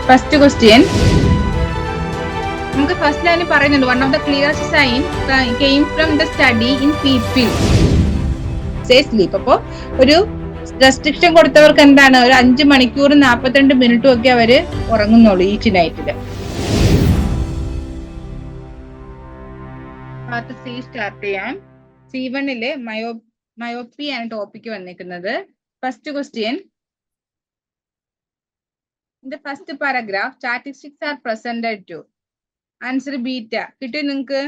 First question നമുക്ക് first ലൈനിൽ പറയുന്നുണ്ട് one of the clearest sign came from the study in people sleep. അപ്പോ ഒരു റെസ്ട്രിക്ഷൻ കൊടുത്തവർക്ക് എന്താണ് ഒരു 5 മണിക്കൂർ 42 മിനിറ്റും ഒക്കെ അവര് ഉറങ്ങുന്നുള്ളൂ ഈച്ച് നൈറ്റില്. പാർട്ട് സി സ്റ്റാർട്ട് ചെയ്യാം. C1-ല് മയോപ്പി ആണ് ടോപ്പിക് വന്നിരിക്കുന്നത്. First question, in the first paragraph statistics are presented to. Answer beta. കിട്ടിയോ നിങ്ങക്ക്?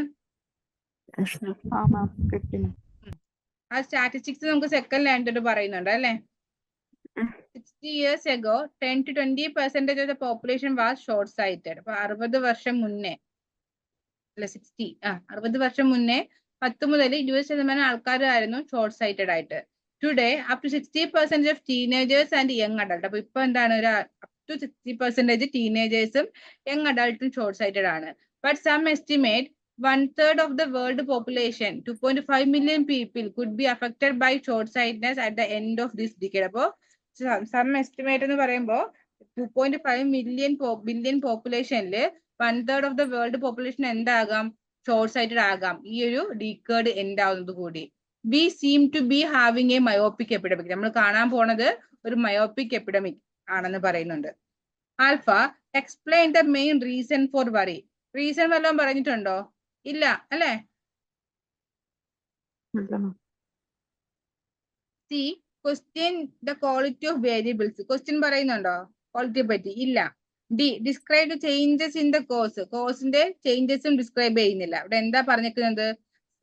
ആ സ്റ്റാറ്റിസ്റ്റിക്സ് നമുക്ക് സെക്കൻഡ് ലാൻഡ് പറയുന്നുണ്ട് അല്ലെ. 60 years ago 10 to 20% of the population was short sighted. അപ്പൊ 60 വർഷം മുന്നേ അല്ല 60 വർഷം മുന്നേ 10 മുതൽ 20% ആൾക്കാരായിരുന്നു ഷോർട്ട് സൈറ്റഡ് ആയിട്ട്. Today up to 60% of teenagers and young adult. അപ്പൊ ഇപ്പൊ എന്താണ് ഒരു അപ് ടു 60% ടീനേജേഴ്സും യങ് അഡൾട്ടും ഷോർട്ട് സൈറ്റഡ് ആണ്. But some estimate 1/3 of the world population 2.5 million people could be affected by short sightedness at the end of this decade. അപ്പോ some estimate എന്ന് പറയുമ്പോൾ 2.5 ബില്യൺ പോപ്പുലേഷനില് 1/3 ഓഫ് ദ വേൾഡ് പോപ്പുലേഷൻ എന്താകാം? Short sighted ആകാം ഈ ഒരു decade end ആവുന്നത് കൂടി. We seem to be having a myopic epidemic. നമ്മൾ കാണാൻ പോണത് ഒരു മയോപ്പിക് എപ്പിഡമിക് ആണെന്ന് പറയുന്നുണ്ട്. Alpha, explain the main reason for worry. Reason വല്ലതും പറഞ്ഞിട്ടുണ്ടോ? ഇല്ല അല്ലെ. C, question the quality of variables. Question പറയുന്നുണ്ടോ ക്വാളിറ്റിയെ പറ്റി? ഇല്ല. D, describe changes in the cause. കോസിന്റെ ചേഞ്ചസും ഡിസ്ക്രൈബ് ചെയ്യുന്നില്ല. ഇവിടെ എന്താ പറഞ്ഞിരിക്കുന്നത്?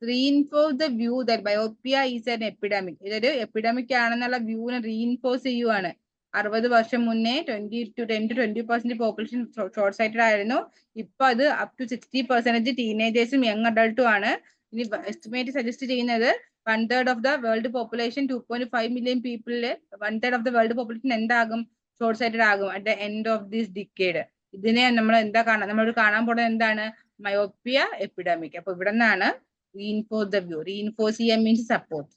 Reinforce the view that myopia is an epidemic. ഇതൊരു എപ്പിഡമിക് ആണെന്നുള്ള വ്യൂവിനെ റീഇൻഫോഴ്സ് ചെയ്യുവാണ്. 60 വർഷം മുന്നേ 10 to 20% പോപ്പുലേഷൻ ഷോർട്ട് സൈറ്റഡ് ആയിരുന്നു. ഇപ്പൊ അത് അപ് ടു 60% ടീനേജേഴ്സും യങ് അഡൾട്ടും ആണ്. ഇനി എസ്റ്റിമേറ്റ് സജസ്റ്റ് ചെയ്യുന്നത് 1/3 of the world population 2.5 million പീപ്പിളില് 1/3 ഓഫ് ദ വേൾഡ് പോപ്പുലേഷൻ എന്താകും? ഷോർട്ട് സൈറ്റഡ് ആകും at the end of this decade. ഇതിനെ നമ്മൾ എന്താ നമ്മൾ കാണാൻ പോകുന്നത് എന്താണ്? Myopia epidemic. അപ്പൊ ഇവിടെ നിന്നാണ് റീഇൻഫോഴ്സ് ദ വ്യൂ. റീഇൻഫോഴ്സ് ചെയ്യാൻ മീൻസ് സപ്പോർട്ട്.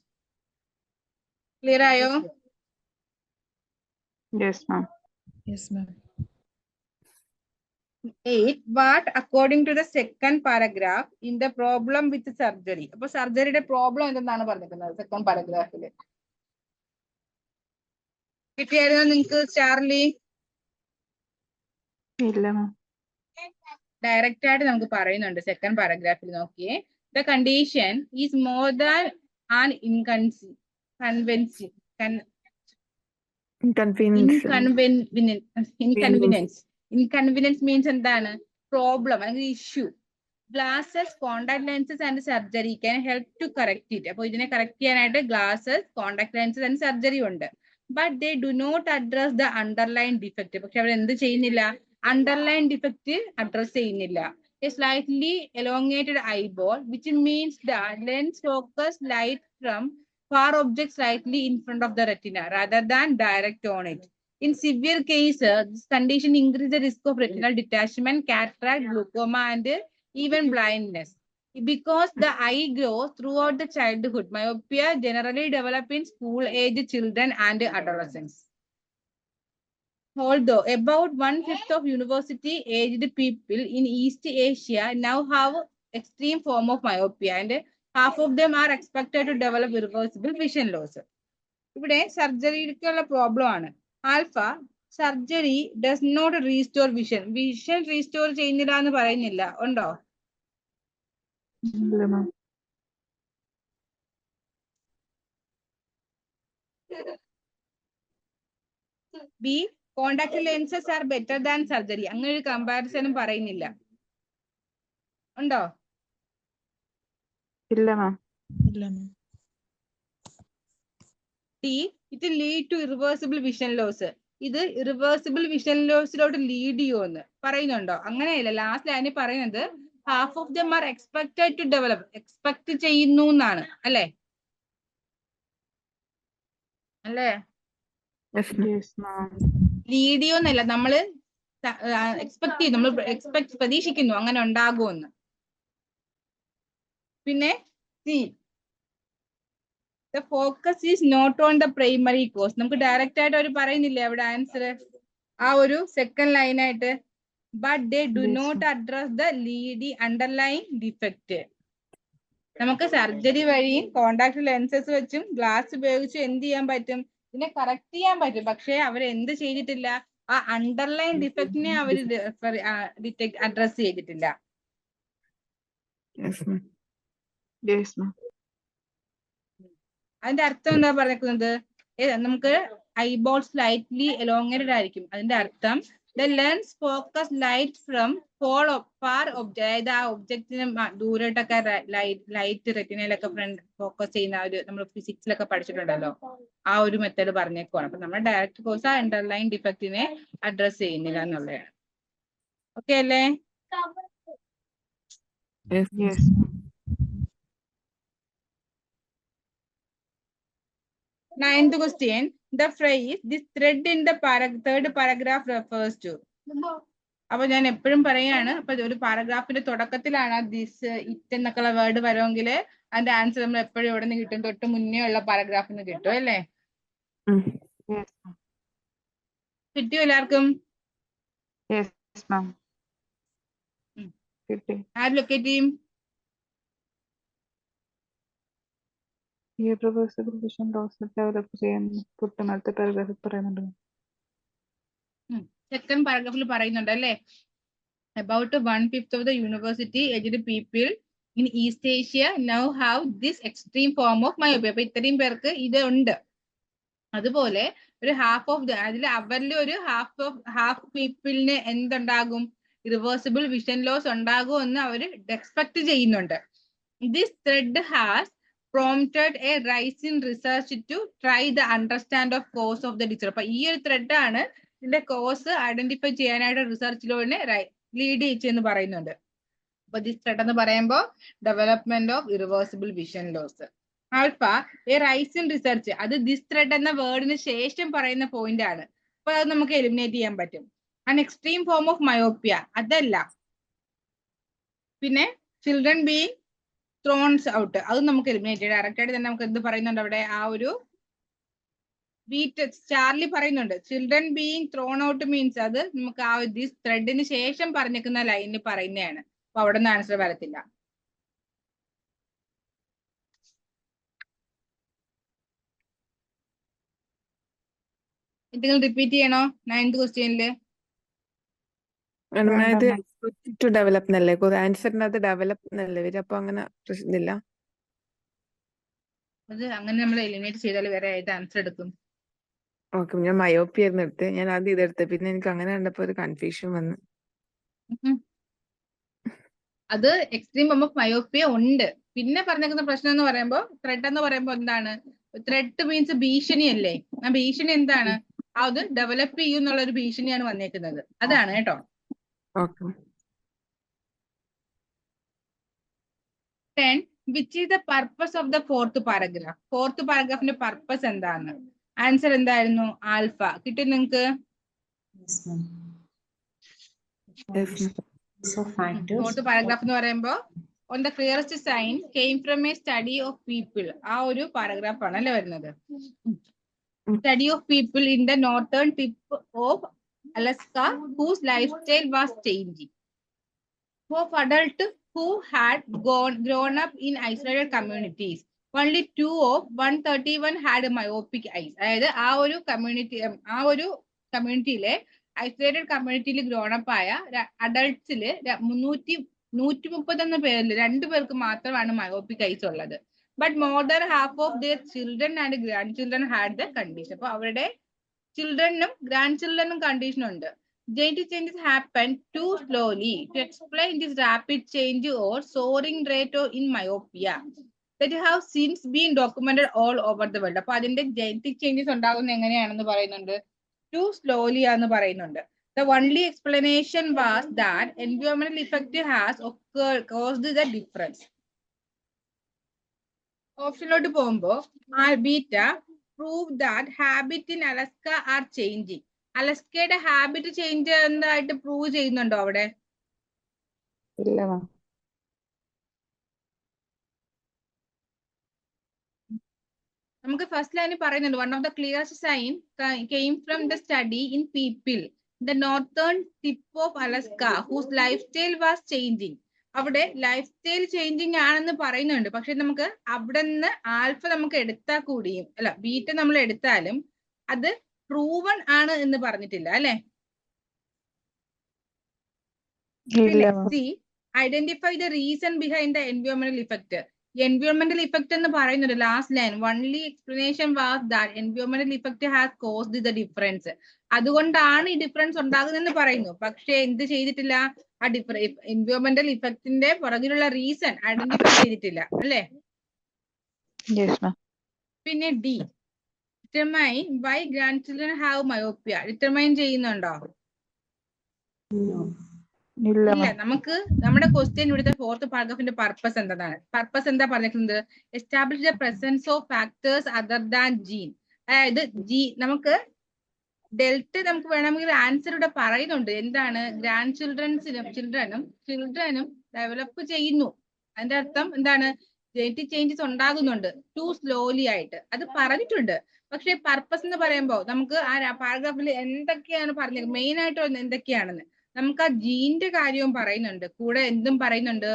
ക്ലിയർ ആയോ? Yes, ma'am. Yes, ma'am. 8. What according to the second paragraph in the problem with surgery. അപ്പൊ സർജറിയുടെ പ്രോബ്ലം എന്തെന്നാണ് പറഞ്ഞിരിക്കുന്നത് സെക്കൻഡ് പാരഗ്രാഫില്? കിട്ടിയായിരുന്നോ നിങ്ങക്ക് ചാർലി? ഇല്ല മാം. ഡയറക്റ്റ് ആയിട്ട് നമുക്ക് പറയുന്നുണ്ട് സെക്കൻഡ് പാരഗ്രാഫിൽ. നോക്കിയേ. The condition is more than an inconvenience means എന്താണ്? പ്രോബ്ലം അല്ലെങ്കിൽ issue. Glasses, contact lenses and surgery can help to correct it. അപ്പൊ ഇതിനെ കറക്റ്റ് ചെയ്യാനായിട്ട് glasses, contact lenses and surgery ഉണ്ട്. But they do not address the underline defect. പക്ഷെ അവർ എന്ത് ചെയ്യുന്നില്ല? അണ്ടർലൈൻ ഡിഫക്റ്റ് അഡ്രസ് ചെയ്യുന്നില്ല. A slightly elongated eyeball, which means the lens focus light from far objects slightly in front of the retina rather than direct on it. In severe cases, this condition increases the risk of retinal detachment, cataract, glaucoma, and even blindness. Because the eye grows throughout the childhood, myopia generally develops in school-age children and adolescents. Although about 1/5 of university-aged people in East Asia now have extreme form of myopia, and half of them are expected to develop irreversible vision loss. ഇവിടെ സർജറിക്കുള്ള problem ആണ്. Alpha, surgery does not restore vision. Vision restore ചെയ്യുന്നില്ല എന്ന് പറയുന്നില്ല. ഉണ്ടോ? ഇല്ല ma'am. B, contact lenses are better than surgery. അങ്ങനെ ഒരു കമ്പാരിസണും പറയുന്നില്ല. ഉണ്ടോ? ഇല്ല മാം. ഇല്ല ma'am. D, it lead to irreversible vision loss. ഇത് ഇറിവേഴ്സിബിൾ വിഷൻ ലോസിലോട്ട് ലീഡ് ചെയ്യുമെന്ന് പറയുന്നുണ്ടോ? അങ്ങനെയല്ല. ലാസ്റ്റ് ലൈനിൽ പറയുന്നത് half of them are expected to develop. Expect ചെയ്യുന്നു എന്നാണ് അല്ലേ? അല്ലേ? Yes, ma'am. ലീഡ് ചെയ്യുമെന്നല്ല, നമ്മള് എക്സ്പെക്ട് ചെയ്യും. നമ്മൾ പ്രതീക്ഷിക്കുന്നു അങ്ങനെ ഉണ്ടാകുമെന്ന്. പിന്നെ C, the focus is not on the primary cause. നമുക്ക് ഡയറക്റ്റ് ആയിട്ട് അവർ പറയുന്നില്ലേ അവിടെ ആൻസർ? ആ ഒരു സെക്കൻഡ് ലൈൻ ആയിട്ട്. But they do Yes, not ma'am. Address the underline defect. നമുക്ക് സർജറി വഴിയും കോണ്ടാക്ട് ലെൻസസ് വെച്ചും ഗ്ലാസ് ഉപയോഗിച്ചും എന്ത് ചെയ്യാൻ പറ്റും? ഇതിനെ കറക്റ്റ് ചെയ്യാൻ പറ്റും. പക്ഷെ അവർ എന്ത് ചെയ്തിട്ടില്ല? ആ അണ്ടർലൈൻ ഡിഫക്റ്റിനെ അവർ അഡ്രസ് ചെയ്തിട്ടില്ല. Yes, ma'am. Yes, ma'am. അതിന്റെ അർത്ഥം എന്താ പറഞ്ഞിരിക്കുന്നത്? നമുക്ക് ഐബോൾ സ്ലൈറ്റ്ലി എലോങ്ങേറ്റഡ് ആയിരിക്കും. അതിന്റെ അർത്ഥം the lens focus light from far object. അതായത് ആ ഒബ്ജക്റ്റിന് ദൂരോട്ടൊക്കെ ലൈറ്റ് റെറ്റിനയിലൊക്കെ ഫോക്കസ് ചെയ്യുന്ന ഒരു നമ്മൾ ഫിസിക്സിലൊക്കെ പഠിച്ചിട്ടുണ്ടല്ലോ, ആ ഒരു മെത്തേഡ് പറഞ്ഞേക്കുവാണ്. അപ്പൊ നമ്മുടെ ഡയറക്റ്റ് കോഴ്സ് ആ അണ്ടർലൈൻ ഡിഫക്റ്റിനെ അഡ്രസ് ചെയ്യുന്നില്ല എന്നുള്ളതാണ്. ഓക്കെ അല്ലേ? Yes, yes. Ninth question. The phrase this thread in the third paragraph refers to. അപ്പൊ ഞാൻ എപ്പോഴും പറയാണ്, അപ്പൊ ഒരു പാരഗ്രാഫിന്റെ തുടക്കത്തിലാണ് ദിസ് ഇറ്റ് എന്നൊക്കെയുള്ള വേർഡ് വരുമെങ്കിൽ അതിന്റെ ആൻസർ നമ്മൾ എപ്പോഴും എവിടെ നിന്ന് കിട്ടും? തൊട്ട് മുന്നേ ഉള്ള പാരഗ്രാഫിൽ നിന്ന് കിട്ടും അല്ലേ? Yes, കിട്ടിയോ എല്ലാവർക്കും? yes, ma'am. കിട്ടി. ആര് ലൊക്കേറ്റ് ചെയ്യും? Irreversible vision loss ഡെവലപ്പ് ചെയ്യാൻ തൊട്ടടുത്ത പാരഗ്രാഫിൽ പറയുന്നുണ്ട്. സെക്കൻഡ് പാരഗ്രാഫിൽ പറയുന്നുണ്ട് അല്ലേ? About 1/5 of the university aged people in East Asia now have this extreme form of myopia. അപ്പൊ ഇത്രയും പേർക്ക് ഇത് ഉണ്ട്. അതുപോലെ ഒരു ഹാഫ് ഓഫ് അതിൽ അവരിൽ ഒരു ഹാഫ് പീപ്പിളിന് എന്തുണ്ടാകും? ഇറിവേഴ്സിബിൾ വിഷൻ ലോസ് ഉണ്ടാകും എന്ന് അവർ എക്സ്പെക്ട് ചെയ്യുന്നുണ്ട്. This thread has prompted a rise in research to try the understand of cause of the disorder. അപ്പൊ ഈ ഒരു ത്രെഡ് ആണ് ഇതിന്റെ കോസ് ഐഡന്റിഫൈ ചെയ്യാനായിട്ട് റിസർച്ചിലൂടെ ലീഡ് ചെയ്തെന്ന് പറയുന്നുണ്ട്. അപ്പൊ ദിസ് ത്രെഡ് എന്ന് പറയുമ്പോൾ development of irreversible vision loss. Alpha a rise in research, അത് ദിസ് ത്രെഡ് എന്ന വേർഡിന് ശേഷം പറയുന്ന പോയിന്റ് ആണ്. അപ്പൊ അത് നമുക്ക് എലിമിനേറ്റ് ചെയ്യാൻ പറ്റും. An extreme form of myopia അതല്ല. പിന്നെ ചിൽഡ്രൻ ബീങ് ത്രോൺസ് ഔട്ട്, അത് നമുക്ക് എലിമിനേറ്റ് ചെയ്യാം. ഡയറക്റ്റ് ആയിട്ട് തന്നെ നമുക്ക് എന്ത് പറയുന്നുണ്ട് അവിടെ? ആ ഒരു ചാർലി പറയുന്നുണ്ട് children being thrown out means അത് നമുക്ക് ആ ദിസ് ത്രെഡിന് ശേഷം പറഞ്ഞിരിക്കുന്ന ലൈനിൽ പറയുന്നതാണ്. അപ്പൊ അവിടെ നിന്ന് ആൻസർ വരത്തില്ല. എന്തെങ്കിലും റിപ്പീറ്റ് ചെയ്യണോ 9th ക്വസ്റ്റ്യനില്? ടു ഡെവലപ്പ് എന്നല്ലേ ആൻസറിനകത്ത് ഡെവലപ്പ് എന്നല്ലേ വരും? അപ്പൊ അങ്ങനെ പ്രശ്നമില്ല. അത് അങ്ങനെ നമ്മൾ എലിമിനേറ്റ് ചെയ്താൽ വേറെ ഏത് ആൻസർ എടുക്കും? ഓക്കെ, ഞാൻ മയോപ്പി ആയിരുന്നു എടുത്ത്. ഞാൻ ആദ്യം ഇതെടുത്ത്, പിന്നെ എനിക്ക് അങ്ങനെ കണ്ടപ്പോ ഒരു കൺഫ്യൂഷൻ വന്നു. അത് എക്സ്ട്രീം ഫോം ഓഫ് മയോപ്പിയ ഉണ്ട്. പിന്നെ പറഞ്ഞേക്കുന്ന പ്രശ്നം എന്ന് പറയുമ്പോൾ ത്രെഡ് എന്ന് പറയുമ്പോൾ എന്താണ്? ത്രെഡ് മീൻസ് ഭീഷണി അല്ലേ? ആ ഭീഷണി എന്താണ്? അത് ഡെവലപ്പ് ചെയ്യും എന്നുള്ള ഒരു ഭീഷണിയാണ് വന്നേക്കുന്നത്. അതാണ് കേട്ടോ. Okay. 10. Which is the purpose of the fourth paragraph? Fourth പാരഗ്രാഫിന്റെ പർപ്പസ് എന്താണ്? ആൻസർ എന്തായിരുന്നു? ആൽഫ. കിട്ടി നിങ്ങൾക്ക്? ഫോർത്ത് പാരഗ്രാഫ് എന്ന് പറയുമ്പോൾ on the clearest sign came from a study of people. ആ ഒരു പാരഗ്രാഫ് ആണ് അല്ലേ വരുന്നത്? Study of people in the northern tip of Alaska whose lifestyle was changing. Of adults who had grown up in isolated communities, only 2 of 131 had myopic eyes. അതായത് ആ ഒരു കമ്മ്യൂണിറ്റിയിലെ isolated കമ്മ്യൂണിറ്റിയിൽ ഗ്രോൺ അപ്പ് ആയ അഡൾട്ട്സില് 130 പേരിൽ 2 പേർക്ക് മാത്രമാണ് മയോപ്പിക് ഐസ് ഉള്ളത്. But more than half of their children and grandchildren had the condition. അപ്പൊ അവരുടെ ചിൽഡ്രനും ഗ്രാൻഡ് ചിൽഡ്രനും കണ്ടീഷൻ ഉണ്ട്. Genetic changes happen too slowly to explain this rapid change or soaring rate in myopia that have since been documented all over the world. അപ്പൊ അതിന്റെ genetic changes ഉണ്ടാകുന്ന എങ്ങനെയാണെന്ന് പറയുന്നുണ്ട്? Too slowly ആണെന്ന് പറയുന്നുണ്ട്. The only explanation was that environmental effect has caused the difference. ഓപ്ഷനിലോട്ട് പോകുമ്പോൾ beta prove that habit in Alaska are changing. അലസ്കയുടെ ഹാബിറ്റ് ചേഞ്ച് എന്തായിട്ട് പ്രൂവ് ചെയ്യുന്നുണ്ടോ അവിടെ? ഇല്ല. നമുക്ക് ഫസ്റ്റ് ലൈനിൽ പറയുന്നുണ്ട് one of the clearest sign came from the study in people. the northern tip of Alaska, whose lifestyle was changing. അവിടെ life style changing ആണെന്ന് പറയുന്നുണ്ട്. പക്ഷെ നമുക്ക് അവിടെ നിന്ന് ആൽഫ നമുക്ക് എടുത്താൽ കൂടിയും അല്ല ബീറ്റ നമ്മൾ എടുത്താലും അത് പ്രൂവൺ ആണ് എന്ന് പറഞ്ഞിട്ടില്ല അല്ലെ. C identify the reason behind the എൻവയോൺമെന്റൽ effect. എൻവയോൺമെന്റൽ effect എന്ന് പറയുന്നുണ്ട് last line. Only explanation was that എൻവയോൺമെന്റൽ effect has caused the difference. അതുകൊണ്ടാണ് ഈ ഡിഫറൻസ് ഉണ്ടാകുന്നതെന്ന് പറയുന്നു. പക്ഷെ എന്ത് ചെയ്തിട്ടില്ല, ആ എൻവയോൺമെന്റൽ ഇഫക്റ്റിന്റെ പുറകിലുള്ള റീസൺ ഐഡന്റിഫൈ ചെയ്തിട്ടില്ല അല്ലേ. പിന്നെ D, determine why grandchildren have myopia. Determine ചെയ്യുന്നുണ്ടോ? ഇല്ല. നമുക്ക് നമ്മുടെ ക്വസ്റ്റ്യൻ ഇവിടുത്തെ ഫോർത്ത് പാരഗ്രാഫിന്റെ പർപ്പസ് എന്താണ്? പർപ്പസ് എന്താ പറഞ്ഞിരിക്കുന്നത്? Establish the presence of factors other than gene. അതായത് നമുക്ക് ഡെൽറ്റ നമുക്ക് വേണമെങ്കിൽ ആൻസർ ഇവിടെ പറയുന്നുണ്ട്. എന്താണ്? ഗ്രാൻഡ് ചിൽഡ്രനും ഡെവലപ്പ് ചെയ്യുന്നു. അതിന്റെ അർത്ഥം എന്താണ്? ജനറ്റിക് ചേഞ്ചസ് ഉണ്ടാകുന്നുണ്ട് ടു സ്ലോലി ആയിട്ട്. അത് പറഞ്ഞിട്ടുണ്ട്. പക്ഷെ പർപ്പസ് എന്ന് പറയുമ്പോൾ നമുക്ക് ആ പാരഗ്രാഫിൽ എന്തൊക്കെയാണ് പറഞ്ഞത്, മെയിൻ ആയിട്ട് എന്തൊക്കെയാണെന്ന് നമുക്ക് ആ ജീന്റെ കാര്യവും പറയുന്നുണ്ട്, കൂടെ എന്തും പറയുന്നുണ്ട്,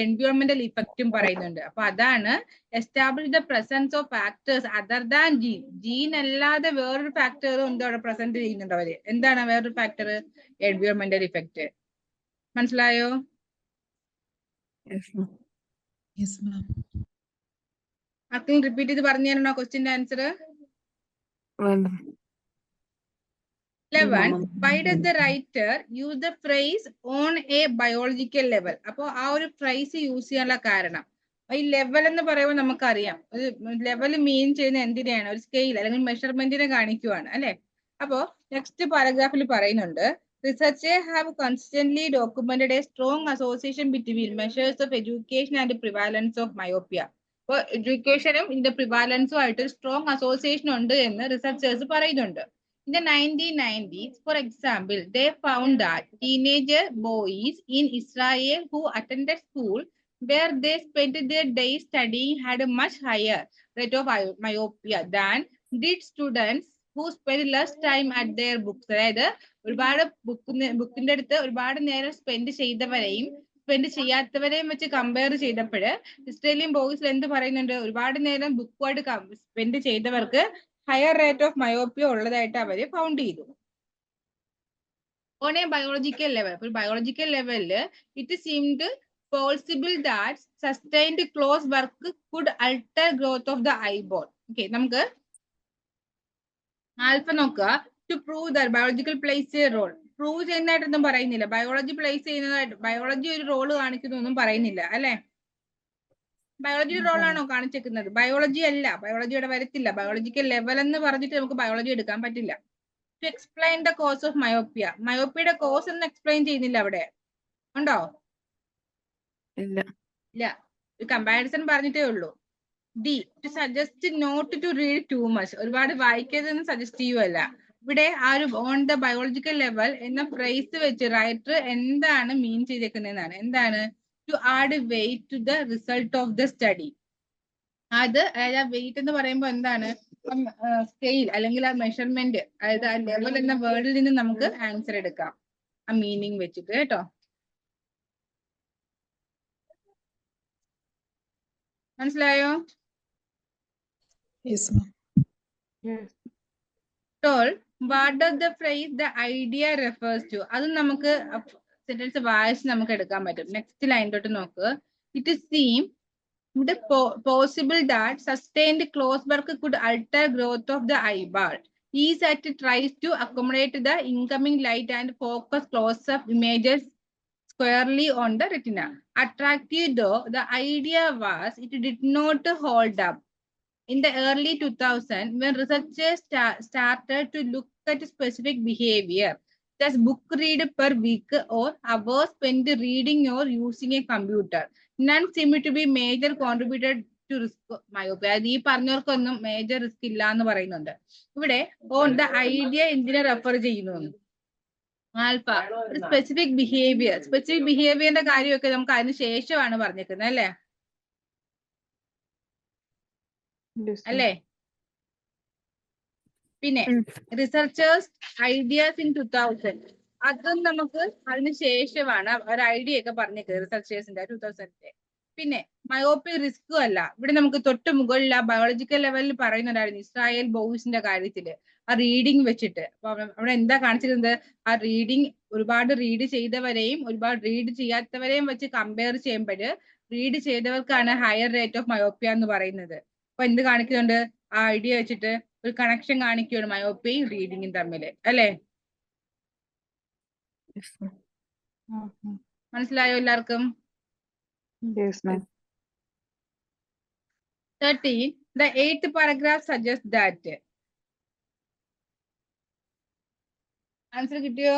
എൻവയോൺമെന്റൽ ഇഫക്റ്റും പറയുന്നുണ്ട്. അപ്പൊ അതാണ് establish the presence of factors other than gene. Gene അല്ലാതെ വേറൊരു ഫാക്ടറും എന്തോ അവിടെ പ്രസന്റ് ചെയ്യുന്നുണ്ട് അവര്. എന്താണ് വേറൊരു ഫാക്ടർ? എൻവയോൺമെന്റൽ ഇഫക്റ്റ്. മനസ്സിലായോ? ആർക്കെങ്കിലും റിപ്പീറ്റ് ചെയ്ത് പറഞ്ഞു തരണോ ക്വസ്റ്റ്യന്റെ answer? 11. Why does the writer use the phrase on a biological level? അപ്പോ ആ ഒരു ഫ്രേസ് യൂസ് ചെയ്യാനുള്ള കാരണം, ഈ ലെവൽ എന്ന് പറയുമ്പോൾ നമുക്കറിയാം ഒരു ലെവൽ മീൻ ചെയ്യുന്ന എന്തിനെയാണ്? ഒരു സ്കെയിൽ അല്ലെങ്കിൽ മെഷർമെന്റിനെ കാണിക്കുവാണ് അല്ലെ. അപ്പോ നെക്സ്റ്റ് പാരഗ്രാഫിൽ പറയുന്നുണ്ട്, researchers have constantly documented a strong association between measures of education and prevalence of myopia. അപ്പോൾ എഡ്യൂക്കേഷനും ഇതിന്റെ പ്രിവാലൻസും ആയിട്ട് സ്ട്രോങ് അസോസിയേഷൻ ഉണ്ട് എന്ന് റിസർച്ചേഴ്സ് പറയുന്നുണ്ട്. In the 1990s, for example, they found that teenager boys in Israel who attended school where they spent their days studying had a much higher rate of myopia than did students who spent less time at their books. അതായത് ഒരുപാട് ബുക്കിന്റെ അടുത്ത് ഒരുപാട് നേരം spend ചെയ്തവരെയും spend ചെയ്യാത്തവരെയും വെച്ച് compare ചെയ്തപ്പോൾ ഇസ്രേലിയൻ ബോയ്സിൽ എന്ത് പറയുന്നുണ്ട്? ഒരുപാട് നേരം ബുക്കുമായിട്ട് സ്പെൻഡ് ചെയ്തവർക്ക് ഹയർ റേറ്റ് ഓഫ് മയോപ്പിയ ഉള്ളതായിട്ട് അവര് ഫൗണ്ട് ചെയ്തു. ഓൺ എ ബയോളജിക്കൽ ലെവൽ, ഒരു ബയോളജിക്കൽ ലെവലില് it seemed possible that sustained close work could alter growth of the eyeball. Okay, നമുക്ക് ആൽഫ നോക്കുക. To prove that biological plays a role. Prove ചെയ്യുന്നതായിട്ടൊന്നും പറയുന്നില്ല. Biology plays ചെയ്യുന്നതായിട്ട് biology ഒരു റോള് കാണിക്കുന്നൊന്നും പറയുന്നില്ല അല്ലെ. ബയോളജി റോളാണോ കാണിച്ചേക്കുന്നത്? ബയോളജി അല്ല, ബയോളജി ഇവിടെ വരത്തില്ല. ബയോളജിക്കൽ ലെവൽ എന്ന് പറഞ്ഞിട്ട് നമുക്ക് ബയോളജി എടുക്കാൻ പറ്റില്ല. To explain the cause of myopia. മയോപ്പിയുടെ കോസ് എന്ന് എക്സ്പ്ലെയിൻ ചെയ്യുന്നില്ല അവിടെ, ഉണ്ടോ? ഇല്ല, ഒരു കമ്പാരിസൺ പറഞ്ഞിട്ടേ ഉള്ളൂ. D, to suggest not to read too much. ഒരുപാട് വായിക്കരുതെന്ന് സജസ്റ്റ് ചെയ്യുമല്ല. ഇവിടെ ആ ഒരു ഓൺ ദ ബയോളജിക്കൽ ലെവൽ എന്ന ഫ്രേസ് വെച്ച് റൈറ്റർ എന്താണ് മീൻ ചെയ്തേക്കുന്നതെന്നാണ്. എന്താണ്? to add weight to the result of the study. അത് അതായത് വെയിറ്റ് എന്ന് പറയുമ്പോൾ എന്താണ്? സ്കെയിൽ അല്ലെങ്കിൽ ആ മെഷർമെന്റ്, അതായത് ആ ലെവൽ എന്ന വേർഡിൽ നിന്ന് നമുക്ക് ആൻസർ എടുക്കാം ആ മീനിങ് വെച്ചിട്ട് കേട്ടോ. മനസ്സിലായോ? What does the phrase the idea refers to? അത് നമുക്ക് സെന്റൻസ് വായിച്ച് നമുക്ക് എടുക്കാൻ പറ്റും. നെക്സ്റ്റ് ലൈനിലോട്ട് നോക്ക്. It seam the possible that sustained close work could alter growth of the eyeball. ESAT tries to accommodate the incoming light and focus close-up images squarely on the retina. Attractive though the idea was, it did not hold up. In the early 2000s, when researchers started to look at specific behavior, such book read per week or hours spent reading or using a computer, none seem to be major contributed to risk myopia. ഈ പറഞ്ഞവർക്കൊന്നും major risk ഇല്ല എന്ന് പറയുന്നുണ്ട്. ഇവിടെ on the idea എന്തിനെ refer ചെയ്യുന്നു? Alpha, specific behaviour. Specific ബിഹേവിയറിന്റെ കാര്യമൊക്കെ നമുക്ക് അതിന് ശേഷമാണ് പറഞ്ഞേക്കുന്നത് അല്ലേ? അല്ലേ? പിന്നെ റിസർച്ചേഴ്സ് ഐഡിയാസ് ഇൻ 2000 അതും നമുക്ക് അതിന് ശേഷമാണ് ഒരു ഐഡിയ ഒക്കെ പറഞ്ഞേക്കുന്നത് റിസർച്ചേഴ്സിന്റെ 2000. പിന്നെ മയോപ്പി റിസ്കും അല്ല. ഇവിടെ നമുക്ക് തൊട്ട് മുകളിൽ ആ ബയോളജിക്കൽ ലെവലിൽ പറയുന്നുണ്ടായിരുന്നു ഇസ്രായേൽ ബോയ്സിന്റെ കാര്യത്തില് ആ റീഡിങ് വെച്ചിട്ട്. അപ്പൊ അവിടെ എന്താ കാണിച്ചിരുന്നത്, ആ റീഡിങ് ഒരുപാട് റീഡ് ചെയ്തവരെയും ഒരുപാട് റീഡ് ചെയ്യാത്തവരെയും വെച്ച് കമ്പയർ ചെയ്യുമ്പോൾ റീഡ് ചെയ്തവർക്കാണ് ഹയർ റേറ്റ് ഓഫ് മയോപ്പിയ എന്ന് പറയുന്നത്. അപ്പൊ എന്ത് കാണിക്കുന്നുണ്ട്, ആ ഐഡിയ വെച്ചിട്ട് ഒരു കണക്ഷൻ കാണിക്കുകയാണ് മയോപ്പിയയും റീഡിങ്ങും തമ്മിൽ, അല്ലേ? മനസ്സിലായോ എല്ലാവർക്കും? Yes, ma'am. 13. The 8th paragraph suggests that. Answer കിട്ടിയോ?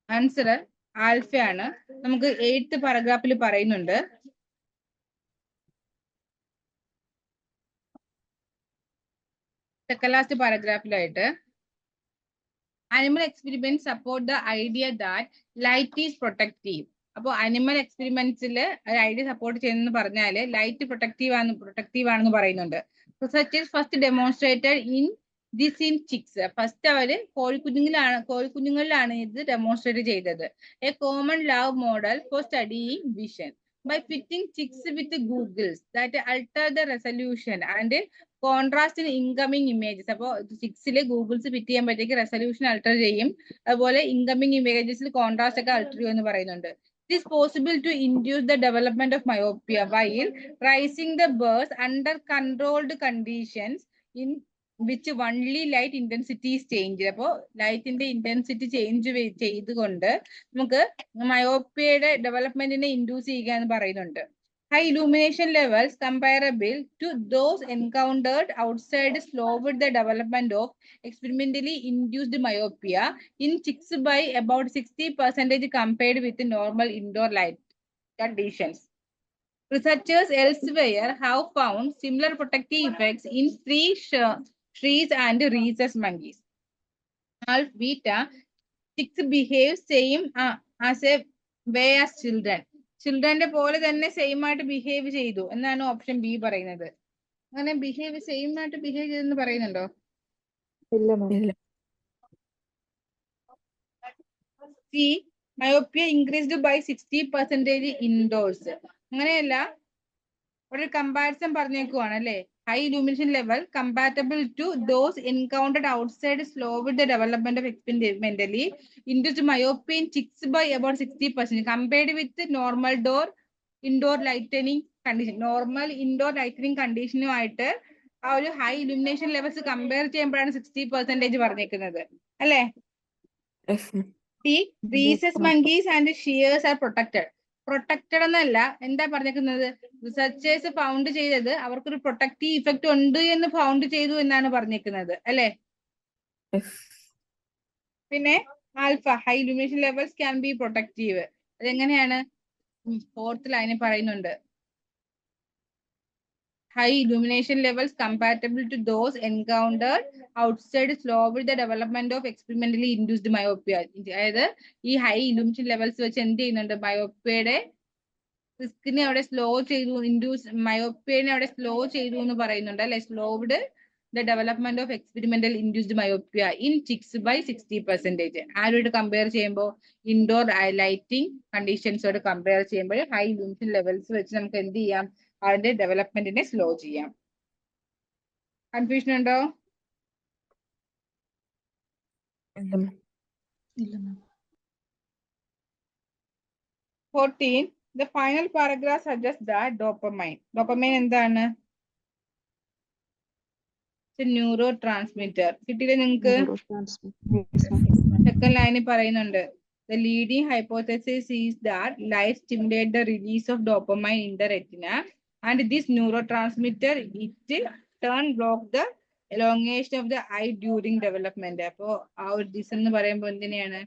ആൻസർ ആൽഫയാണ്. നമുക്ക് 8th പാരഗ്രാഫിൽ പറയുന്നുണ്ട്, സെക്കൻഡ് ലാസ്റ്റ് പാരഗ്രാഫിലായിട്ട് animal experiments support the idea that light is protective. അപ്പോൾ അനിമൽ എക്സ്പെരിമെന്റ്സിൽ ഒരു ഐഡിയ സപ്പോർട്ട് ചെയ്യുന്നെന്ന് പറഞ്ഞാല് ലൈറ്റ് പ്രൊട്ടക്റ്റീവ് ആണെന്ന് പറയുന്നുണ്ട്. Researchers first demonstrated in this in chicks. First അവര് കോഴിക്കുഞ്ഞുങ്ങളിലാണ് ഇത് ഡെമോൺസ്ട്രേറ്റ് ചെയ്തത്. A common love model four studying vision by fitting chicks with googles that alter the resolution and contrast in incoming images. അപ്പോൾ ചിക്സില് Google's fit ചെയ്യാൻ പറ്റിയ resolution alter ചെയ്യും, അതുപോലെ incoming ഇമേജസിൽ contrast ഒക്കെ alter ചെയ്യും എന്ന് പറയുന്നുണ്ട്. It is possible to induce the development of myopia while raising the burst under controlled conditions in which only light intensity is changed. അപ്പോൾ ലൈറ്റിന്റെ ഇന്റൻസിറ്റി ചേഞ്ച് ചെയ്തുകൊണ്ട് നമുക്ക് മയോപ്പിയയുടെ ഡെവലപ്മെന്റിനെ ഇൻഡ്യൂസ് ചെയ്യുക എന്ന് പറയുന്നുണ്ട്. High illumination levels comparable to those encountered outside slowed the development of experimentally induced myopia in chicks by about 60% compared with normal indoor light conditions. Researchers elsewhere have found similar protective effects in trees and rhesus monkeys. Alpha beta chicks behave same as a way as children. ചിൽഡ്രന്റെ പോലെ തന്നെ same ആയിട്ട് behave ചെയ്തു എന്നാണ് option B പറയുന്നത്. അങ്ങനെ same ആയിട്ട് behave ചെയ്തെന്ന് പറയുന്നുണ്ടോ? C myopia increased by 60% indoors. അങ്ങനെയല്ല, ഒരു കമ്പാരിസൺ പറഞ്ഞേക്കുവാണ് അല്ലെ. High illumination level compatible to those encountered outside slowed the development of experimentally induced myopia in chicks by about 60% compared with normal indoor lightning condition. Normal indoor lightning കണ്ടീഷനുമായിട്ട് ആ ഒരു high illumination levels compare ചെയ്യുമ്പോഴാണ് 60% പറഞ്ഞേക്കുന്നത്, അല്ലേ? Rhesus monkeys and shears are protected. പ്രൊട്ടക്റ്റഡ് എന്നല്ല, എന്താ പറഞ്ഞേക്കുന്നത്, റിസർച്ചേഴ്സ് ഫൗണ്ട് ചെയ്തത് അവർക്കൊരു പ്രൊട്ടക്റ്റീവ് ഇഫക്റ്റ് ഉണ്ട് എന്ന് ഫൗണ്ട് ചെയ്തു എന്നാണ് പറഞ്ഞേക്കുന്നത്, അല്ലെ? പിന്നെ alpha high illumination levels can be protective. അതെങ്ങനെയാണ്? 4th ലൈനിൽ പറയുന്നുണ്ട്, high illumination levels compatible to those encountered outside slowed the development of experimentally induced myopia. അതായത് ഈ ഹൈ ഇലൂമിനേഷൻ ലെവൽസ് വെച്ച് എന്ത് ചെയ്യുന്നുണ്ട്, മയോപ്പിയയുടെ റിസ്കിനെ അവിടെ സ്ലോ ചെയ്തു, മയോപ്പിയനെ അവിടെ സ്ലോ ചെയ്തു എന്ന് പറയുന്നുണ്ട്, അല്ലെ? Slowed the development of experimental induced myopia in chicks by 60%. ആരോട് കമ്പയർ ചെയ്യുമ്പോൾ? ഇൻഡോർ ലൈറ്റിംഗ് കണ്ടീഷൻസോട് കമ്പയർ ചെയ്യുമ്പോൾ ഹൈ ഇലൂമിനേഷൻ ലെവൽസ് വെച്ച് നമുക്ക് എന്ത് ചെയ്യാം, അതിന്റെ ഡെവലപ്മെന്റിനെ സ്ലോ ചെയ്യാം. കൺഫ്യൂഷൻ ഉണ്ടോ? 14. The final paragraph suggests that dopamine എന്താണ്? Neuro transmitter. കിട്ടിയില്ലേ നിങ്ങൾക്ക്? സെക്കൻഡ് ലൈനിൽ പറയുന്നുണ്ട്, the leading hypothesis is that light stimulates the release of dopamine in the retina and this neurotransmitter it turn block the elongation of the eye during development. അപ്പോ ആ ഒരു this എന്ന് പറയുമ്പോൾ എന്തിനെയാണ്?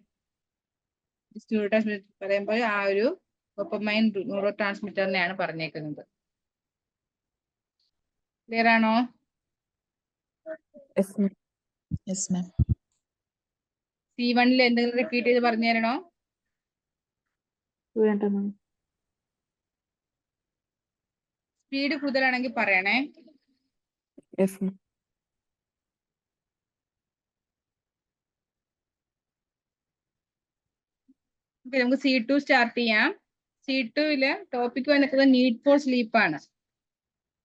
ന്യൂറോ ട്രാൻസ്മിറ്റർ പറയുമ്പോൾ ആ ഒരു ഡോപ്പമൈൻ ന്യൂറോ ട്രാൻസ്മിറ്ററിനെയാണ് പറഞ്ഞേക്കുന്നത്. ക്ലിയർ ആണോ? C1 എന്തെങ്കിലും റിപ്പീറ്റ് ചെയ്ത് പറഞ്ഞു തരണോ? സ്പീഡ് കൂടുതലാണെങ്കിൽ പറയണേ. Yes ma'am. നമുക്ക് C2 സ്റ്റാർട്ട് ചെയ്യാം. C2 ടോപ്പിക് വന്നിട്ടുള്ളത് നീഡ് ഫോർ സ്ലീപ്പ് ആണ്.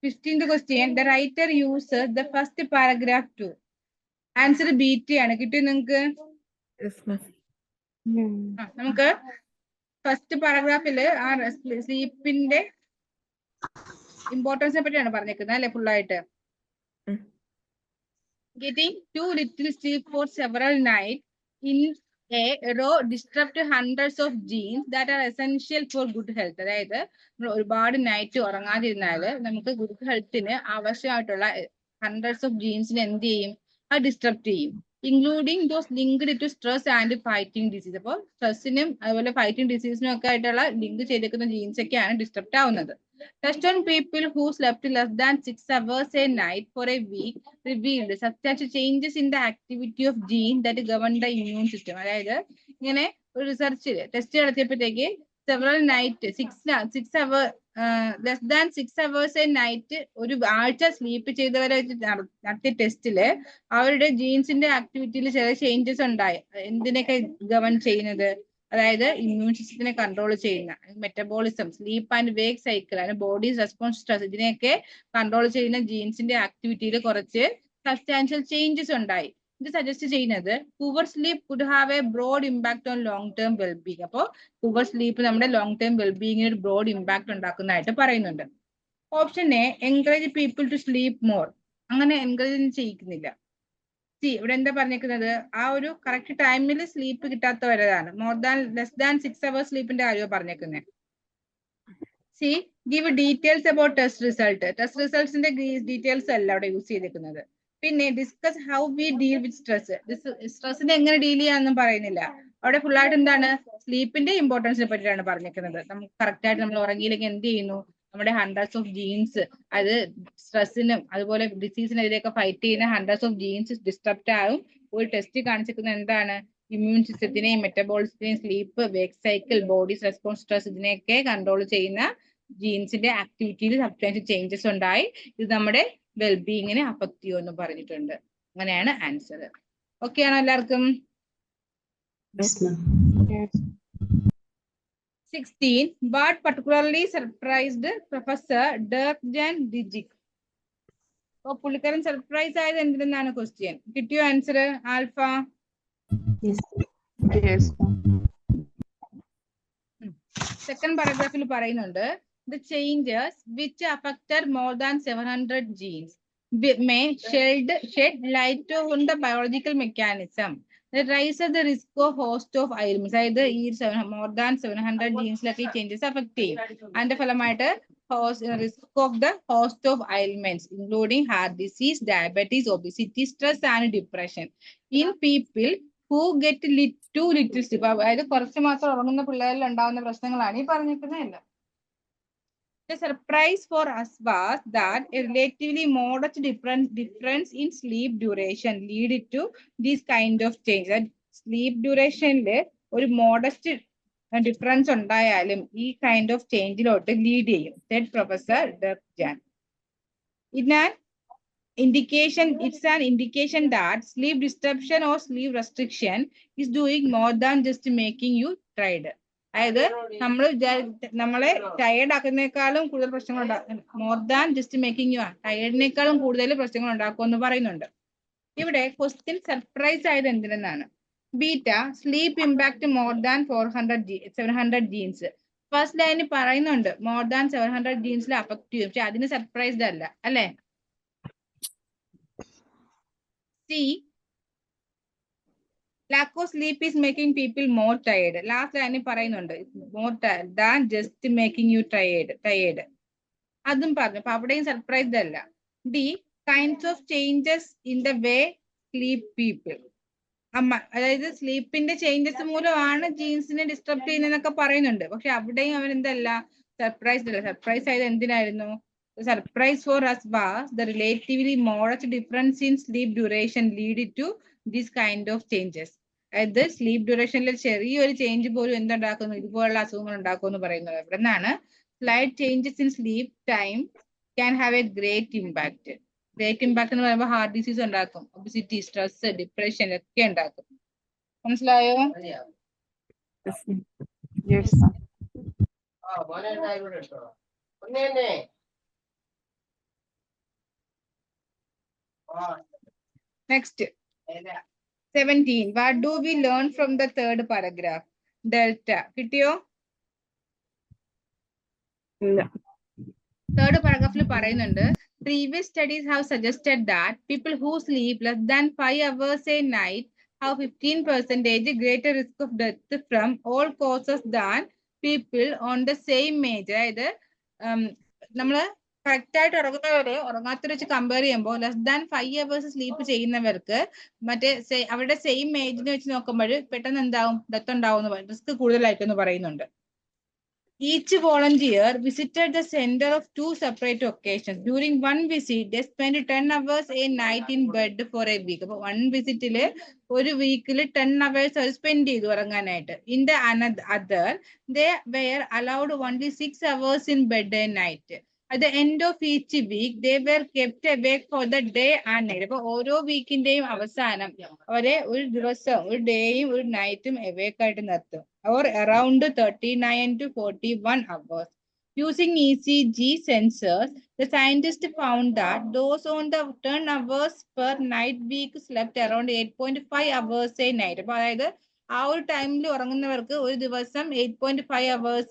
15th question, the writer uses the first paragraph to. Answer BT ആണ്. കിട്ടിയോ നിങ്ങൾക്ക്? Yes ma'am. നമുക്ക് ഫസ്റ്റ് പാരഗ്രാഫില് ആ സ്ലീപ്പിന്റെ ഇമ്പോർട്ടൻസിനെ പറ്റിയാണ് പറഞ്ഞേക്കുന്നത് അല്ലെ ഫുള്ളായിട്ട്. Getting too little sleep for several nights in a row disrupt hundreds of genes that are essential for good health. അതായത് ഒരുപാട് നൈറ്റ് ഉറങ്ങാതിരുന്നാല് നമുക്ക് ഗുഡ് ഹെൽത്തിന് ആവശ്യമായിട്ടുള്ള ഹൺഡ്രഡ്സ് ഓഫ് ജീൻസിന് എന്ത് ചെയ്യും? അത് ഡിസ്റ്റർബ് ചെയ്യും. Including those linked to stress and fighting disease. അപ്പോൾ സ്ട്രെസ്സിനും അതുപോലെ ഫൈറ്റിംഗ് ഡിസീസിനും ഒക്കെ ആയിട്ടുള്ള ലിങ്ക് ചെയ്തിരിക്കുന്ന ജീൻസ് ഒക്കെയാണ് ഡിസ്റ്റർബ് ആവുന്നത്. Test on people who slept less than 6 hours a night for a week revealed substantial changes in the activity of genes that govern the immune system. അതായത് ഇങ്ങനെ ഒരു റിസർച്ചിൽ ടെസ്റ്റ് നടത്തിയപ്പോഴത്തേക്ക് several night 6 hours less than 6 hours a night ഒരു ആഴ്ച sleep ചെയ്തവരെ നടത്തിയ ടെസ്റ്റില് അവരുടെ ജീൻസിന്റെ ആക്ടിവിറ്റിയിൽ ചില ചേഞ്ചസ് ഉണ്ടായി. എന്തിനൊക്കെ ഗവൺ ചെയ്യുന്നത്? അതായത് ഇമ്മ്യൂൺ സിസ്റ്റത്തിനെ കൺട്രോൾ ചെയ്യുന്ന metabolism, sleep and wake cycle, അതിന് ബോഡി റെസ്പോൺസ് സ്ട്രെസ്, ഇതിനെയൊക്കെ കൺട്രോൾ ചെയ്യുന്ന ജീൻസിന്റെ ആക്ടിവിറ്റിയിൽ കുറച്ച് സബ്സ്റ്റാൻഷ്യൽ ചേഞ്ചസ് ഉണ്ടായി. ഇത് സജസ്റ്റ് ചെയ്യുന്നത് poor sleep could have a broad impact on long term wellbeing. അപ്പോൾ പുവർ സ്ലീപ്പ് നമ്മുടെ ലോങ് ടേം വെൽബീങ്ങിന് ഒരു ബ്രോഡ് ഇമ്പാക്ട് ഉണ്ടാക്കുന്നതായിട്ട് പറയുന്നുണ്ട്. Option A, encourage people to sleep more. അങ്ങനെ എൻകറേജ് ചെയ്യിക്കുന്നില്ല. ഇവിടെ എന്താ പറഞ്ഞേക്കുന്നത്? ആ ഒരു കറക്റ്റ് ടൈമിൽ സ്ലീപ്പ് കിട്ടാത്തവരാണ്. ലെസ് ദാൻ 6 hours സ്ലീപ്പിന്റെ കാര്യമാണ് പറഞ്ഞേക്കുന്നത്. C, give details about test result. Test റിസൾട്ട്സിന്റെ ഡീറ്റെയിൽസ് അല്ല അവിടെ യൂസ് ചെയ്തേക്കുന്നത്. പിന്നെ discuss how we deal with stress. സ്ട്രെസ്സിനെ എങ്ങനെ ഡീൽ ചെയ്യാനൊന്നും പറയുന്നില്ല. അവിടെ ഫുള്ളായിട്ട് എന്താണ്? സ്ലീപ്പിന്റെ ഇമ്പോർട്ടൻസിനെ പറ്റിയാണ് പറഞ്ഞേക്കുന്നത്. നമുക്ക് കറക്റ്റ് ആയിട്ട് നമ്മൾ ഉറങ്ങിയില്ലെങ്കിൽ എന്ത് ചെയ്യുന്നു? നമ്മുടെ ഹൺഡ്രഡ്സ് ഓഫ് ജീൻസ്, അത് സ്ട്രെസ്സിനും അതുപോലെ ഡിസീസിനെതിരെയൊക്കെ ഫൈറ്റ് ചെയ്യുന്ന ഹൺഡ്രഡ്സ് ഓഫ് ജീൻസ് ഡിസ്റ്റർബ് ആവും. ഒരു ടെസ്റ്റ് കാണിച്ചിരിക്കുന്നത് എന്താണ്? ഇമ്മ്യൂൺ സിസ്റ്റത്തിനെയും മെറ്റബോളിസത്തിനെയും sleep, wake cycle, body response, stress, ഇതിനെയൊക്കെ കൺട്രോൾ ചെയ്യുന്ന ജീൻസിന്റെ ആക്ടിവിറ്റിയിൽ സബ്സ്റ്റാൻഷ്യൽ ചേഞ്ചസ് ഉണ്ടായി. ഇത് നമ്മുടെ വെൽബീയിങ്ങിനെ അഫക്ട് ചെയ്യുമെന്ന് പറഞ്ഞിട്ടുണ്ട്. അങ്ങനെയാണ് ആൻസർ. ഓക്കെ ആണോ എല്ലാവർക്കും? 16. What particularly surprised Professor Dirk-Jan Dijik? അപ്പോൾ പുള്ളിക്കാരൻ സർപ്രൈസ് ആയത് എന്തിനാണ് ക്വസ്റ്റ്യൻ. കിട്ടിയോ ആൻസർ ആൽഫ? സെക്കൻഡ് പാരഗ്രാഫിൽ പറയുന്നുണ്ട് the changes which affected more than 700 genes may shed light on the biological mechanism that raises the risk of host of ailments. അതായത് ഈ more than 700 ജീൻസിലൊക്കെ ഈ changes affect ചെയ്യും. അതിന്റെ ഫലമായിട്ട് risk of the host of ailments including heart disease, diabetes, obesity, stress and depression in people who get too little sleep. അതായത് കുറച്ച് മാത്രം ഉറങ്ങുന്ന പിള്ളേരിൽ ഉണ്ടാകുന്ന പ്രശ്നങ്ങളാണ് ഈ പറഞ്ഞിരിക്കുന്നതല്ല. The surprise for us was that a relatively modest difference in sleep duration lead to this kind of change. That sleep duration ഒരു modest difference ഉണ്ടായാലും ഈ കൈൻഡ് ഓഫ് ചേഞ്ചിലോട്ട് ലീഡ് ചെയ്യും. said Professor Dirk-Jan. It's an indication that sleep disruption or sleep restriction is doing more than just making you tired. അതായത് നമ്മളെ tired ആക്കുന്നതിനേക്കാളും കൂടുതൽ പ്രശ്നങ്ങൾ ഉണ്ടാക്കും. More than just making you ടയേർഡിനേക്കാളും കൂടുതൽ പ്രശ്നങ്ങൾ ഉണ്ടാക്കും എന്ന് പറയുന്നുണ്ട്. ഇവിടെ ക്വസ്റ്റ്യൻ സർപ്രൈസ് ആയത് എന്തിനാണ്? Beta sleep impact more than 700 genes. First ലൈനിൽ പറയുന്നുണ്ട് മോർ ദാൻ 700 ജീൻസിൽ അഫക്ട് ചെയ്യും. പക്ഷെ അതിന് സർപ്രൈസ്ഡ് അല്ല അല്ലെ? C, lack of sleep is making people more tired. Last ലൈനിൽ പറയുന്നുണ്ട് more tired than just making you tired. അതും പറഞ്ഞു. അപ്പൊ അവിടെയും സർപ്രൈസ്ഡ് അല്ല. D, kinds of changes in the way sleep people. അതായത് സ്ലീപ്പിന്റെ ചേഞ്ചസ് മൂലമാണ് ജീൻസിനെ ഡിസ്റ്റർബ് ചെയ്യുന്നതെന്നൊക്കെ പറയുന്നുണ്ട്. പക്ഷെ അവിടെയും അവൻ എന്തല്ല സർപ്രൈസ്ഡ് അല്ല. സർപ്രൈസ് ആയത് എന്തിനായിരുന്നു? Surprise for us was the relatively modest difference in sleep duration lead to this kind of changes. അതായത് സ്ലീപ്പ് ഡ്യൂറേഷനിൽ ചെറിയൊരു ചേഞ്ച് പോലും എന്തുണ്ടാക്കുന്നു? ഇതുപോലുള്ള അസുഖങ്ങൾ ഉണ്ടാക്കുമെന്ന് പറയുന്നത്. ഇവിടെ നിന്നാണ് slight changes in sleep time can have a great impact. Great impact എന്ന് പറയുമ്പോൾ ഹാർട്ട് ഡിസീസ് ഉണ്ടാക്കും, ഒബിസിറ്റി, സ്ട്രെസ്, ഡിപ്രഷൻ ഒക്കെ ഉണ്ടാക്കും. മനസ്സിലായോ? Yes, ma'am. Next, 17. What do we learn from the third paragraph? Delta. കിട്ടിയോ? ഇല്ല. Third paragraphil പറയുന്നുണ്ട്, previous studies have suggested that people who sleep less than 5 hours a night have 15% greater risk of death from all causes than people on the same age. അതായത് നമ്മള് correct ആയിട്ട് ഉറങ്ങുന്നവരെ ഉറങ്ങാത്തവരെ വെച്ച് compare ചെയ്യുമ്പോൾ less than 5 hours sleep ചെയ്യുന്നവർക്ക് മറ്റേ അവരുടെ same ഏജിനെ വെച്ച് നോക്കുമ്പോൾ പെട്ടെന്ന് എന്താവും, ഡെത്ത് ഉണ്ടാവും, റിസ്ക് കൂടുതലായിട്ടെന്ന് പറയുന്നുണ്ട്. Each volunteer visited the center of 2 separate occasions. During one visit, they spent 10 hours a night in bed for a week. അപ്പോൾ 1 visit ഒരു വീക്കിൽ 10 hours സ്പെൻഡ് ചെയ്തു ഉറങ്ങാനായിട്ട്. In the other, they were allowed only 6 hours in bed a night. At the end of each week, they were kept awake for the day and night. അപ്പോൾ ഓരോ വീക്കിന്റെയും അവസാനം അവരെ ഒരു ദിവസം, ഒരു ഡേയും ഒരു നൈറ്റും awake ആയിട്ട് നിർത്തും. Or around 39 to 41 hours. Using ECG sensors, the scientists found that those on the 10 hours per night week slept around 8.5 hours a night. അപ്പോൾ അതായത് ആ ഒരു ടൈമിൽ ഉറങ്ങുന്നവർക്ക് ഒരു ദിവസം 8.5 hours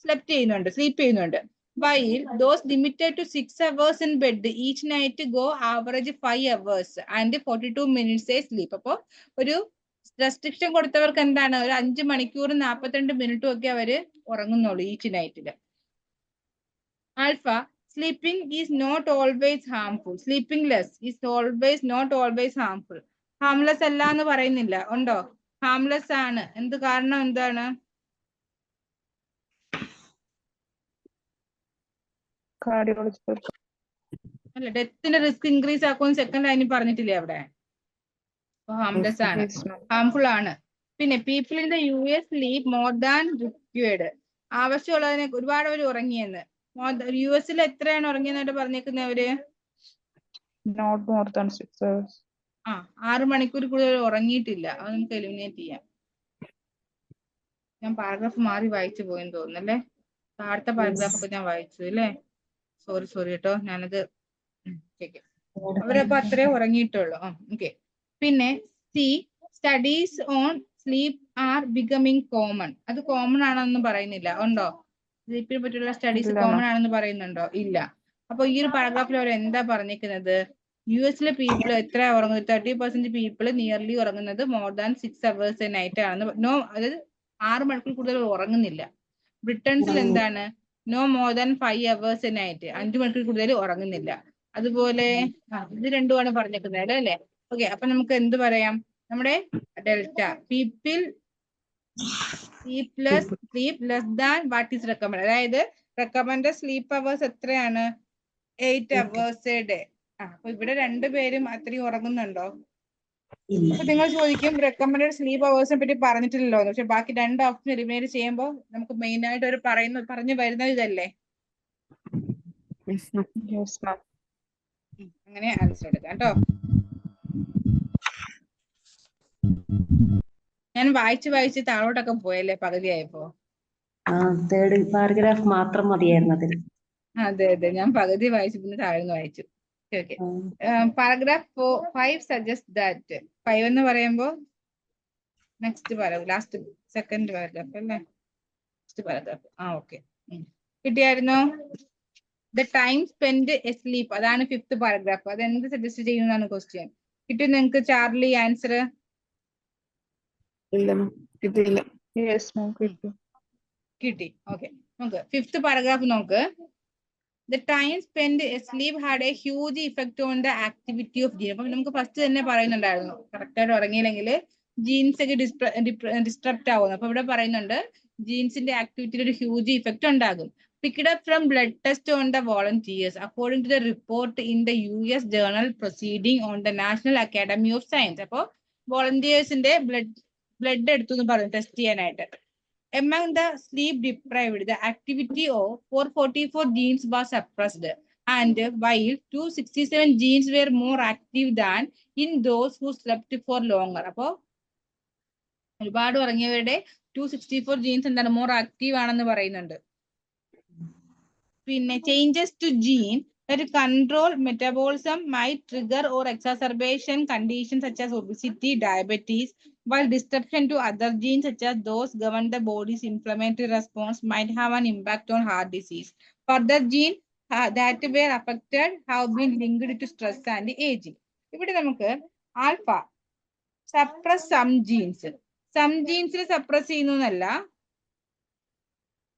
സ്ലെപ്റ്റ് ചെയ്യുന്നുണ്ട്, സ്ലീപ്പ് ചെയ്യുന്നുണ്ട്. While those limited to 6 hours in bed each night go average 5 hours and 42 minutes a sleep. അപ്പോൾ ഒരു റെസ്ട്രിക്ഷൻ കൊടുത്തവർക്ക് എന്താണ്, ഒരു 5 മണിക്കൂർ 42 മിനിറ്റും ഒക്കെ അവര് ഉറങ്ങുന്നുള്ളൂ ഈച്ച് നൈറ്റില്. Alpha, sleeping is not always harmful. Sleeping less is always not always harmful. Harmless അല്ല എന്ന് പറയുന്നില്ല, ഉണ്ടോ? ഹാംലെസ് ആണ്. എന്ത് കാരണം എന്താണ്? Cardiological. അല്ല, ഡെത്തിന്റെ റിസ്ക് ഇൻക്രീസ് ആക്കുമെന്ന് സെക്കൻഡ് ലൈനിൽ പറഞ്ഞിട്ടില്ലേ അവിടെ? ഹാംലെസ് ആണ്, Yes, ma'am. ഹാംഫുൾ ആണ്. പിന്നെ people in the US sleep more than required. ആവശ്യമുള്ളതിനെ ഒരുപാട് അവർ ഉറങ്ങിയെന്ന്. US എത്രയാണ് ഉറങ്ങിയെന്നായിട്ട് പറഞ്ഞേക്കുന്നവര്? Not more than 6 hours. 6 മണിക്കൂർ കൂടുതൽ ഉറങ്ങിയിട്ടില്ല. അത് നമുക്ക് എലിമിനേറ്റ് ചെയ്യാം. ഞാൻ പാരഗ്രാഫ് മാറി വായിച്ചു പോയെന്ന് തോന്നുന്നല്ലേ? താഴത്തെ പാരഗ്രാഫ് ഒക്കെ ഞാൻ വായിച്ചു അല്ലേ? സോറി കേട്ടോ, ഞാനത് അവരപ്പോ അത്രേ ഉറങ്ങിയിട്ടുള്ളൂ. ഓക്കെ. പിന്നെ studies on sleep are becoming common. അത് കോമൺ ആണെന്ന് പറയുന്നില്ല, ഉണ്ടോ? സ്ലീപ്പിനെ പറ്റിയുള്ള സ്റ്റഡീസ് കോമൺ ആണെന്ന് പറയുന്നുണ്ടോ? ഇല്ല. അപ്പൊ ഈ ഒരു പാരഗ്രാഫിൽ അവർ എന്താ പറഞ്ഞിരിക്കുന്നത്? US പീപ്പിൾ എത്ര ഉറങ്ങുന്നത്? 30% പീപ്പിൾ നിയർലി ഉറങ്ങുന്നത് more than 6 hours a night ആണെന്ന്. അതായത് 6 മണിക്കൂർ കൂടുതൽ ഉറങ്ങുന്നില്ല. ബ്രിട്ടൻസിൽ എന്താണ്? No more than 5 hours a night. 5 മണിക്കൂർ കൂടുതൽ ഉറങ്ങുന്നില്ല. അതുപോലെ ഇത് രണ്ടുമാണ് പറഞ്ഞേക്കുന്നത് അല്ലേ? ഓക്കെ. അപ്പൊ നമുക്ക് എന്ത് പറയാം? നമ്മുടെ delta people sleep less than what is recommend. അതായത് റെക്കമെൻഡ് സ്ലീപ്പ് അവേഴ്സ് എത്രയാണ്? 8 hours എ ഡേ. അപ്പൊ ഇവിടെ രണ്ടുപേരും അത്രയും ഉറങ്ങുന്നുണ്ടോ? അപ്പൊ നിങ്ങൾ ചോദിക്കും റെക്കമെൻഡ് സ്ലീപ്പ് അവേഴ്സിനെ പറ്റി പറഞ്ഞിട്ടില്ലല്ലോ. പക്ഷെ ബാക്കി 2 ഓപ്ഷൻ എലിമിനേറ്റ് ചെയ്യുമ്പോൾ നമുക്ക് മെയിൻ ആയിട്ട് ഒരു പറഞ്ഞു വരുന്നത് ഇതല്ലേ? Yes, ma'am. അങ്ങനെ ആൻസർ എടുക്കാം കേട്ടോ. ഞാൻ വായിച്ച് താഴോട്ടൊക്കെ പോയല്ലേ പകുതിയായപ്പോ? തേർഡ് പാരഗ്രാഫ് മാത്രം മതിയായിരുന്നു അതിൽ. അതെ, ഞാൻ പകുതി വായിച്ചു, പിന്നെ താഴ്ന്ന് വായിച്ചു. ഓക്കെ. Paragraph 5 suggest that. 5 എന്ന് പറയുമ്പോ next paragraph, last second paragraph അല്ലേ? Next paragraph. ഓക്കെ. കിട്ടിയായിരുന്നോ? ദ ടൈം സ്പെൻഡ് എസ്ലീപ്പ്, അതാണ് 5th പാരഗ്രാഫ്. അത് എന്ത് സജസ്റ്റ് ചെയ്യുന്നതാണ് ക്വസ്റ്റ്യൻ. കിട്ടി നിങ്ങൾക്ക് ചാർലി ആൻസർ? കിട്ടിയില്ല. Yes, ma'am. കിട്ടി. ഓക്കെ. നോക്ക് 5th പാരഗ്രാഫ് നോക്ക്. The time spent asleep had a huge effect on the activity of gene. അപ്പൊ നമുക്ക് ഫസ്റ്റ് തന്നെ പറയുന്നുണ്ടായിരുന്നു കറക്റ്റ് ആയിട്ട് ഉറങ്ങിയില്ലെങ്കിൽ ജീൻസ് ഒക്കെ ഡിസ്ട്രപ്റ്റ് ആവുന്നു. അപ്പൊ ഇവിടെ പറയുന്നുണ്ട് ജീൻസിന്റെ ആക്ടിവിറ്റിയിൽ ഒരു ഹ്യൂജ് ഇഫക്റ്റ് ഉണ്ടാകും. Picked up from blood test on the volunteers according to the report in the US journal proceeding on the National Academy of Science. അപ്പൊ വോളണ്ടിയേഴ്സിന്റെ ബ്ലഡ് എടുത്തു എന്ന് പറഞ്ഞു ടെസ്റ്റ് ചെയ്യാനായിട്ട്. among the sleep deprived, the activity of 444 genes was suppressed, and while 267 genes were more active than in those who slept for longer. അപ്പോൾ ഒരുപാട് ഉറങ്ങിയവരുടെ 264 genes എന്താണ് more active ആണെന്ന് പറയുന്നുണ്ട്. പിന്നെ changes to gene that control metabolism might trigger or exacerbation conditions such as obesity, diabetes, while disruption to other genes such as those govern the body's inflammatory response might have an impact on heart disease. Further genes that were affected have been linked to stress and aging. ഇവിടെ നമുക്ക് alpha suppress some genes. Some genes suppress ചെയ്യുന്നു എന്നല്ല,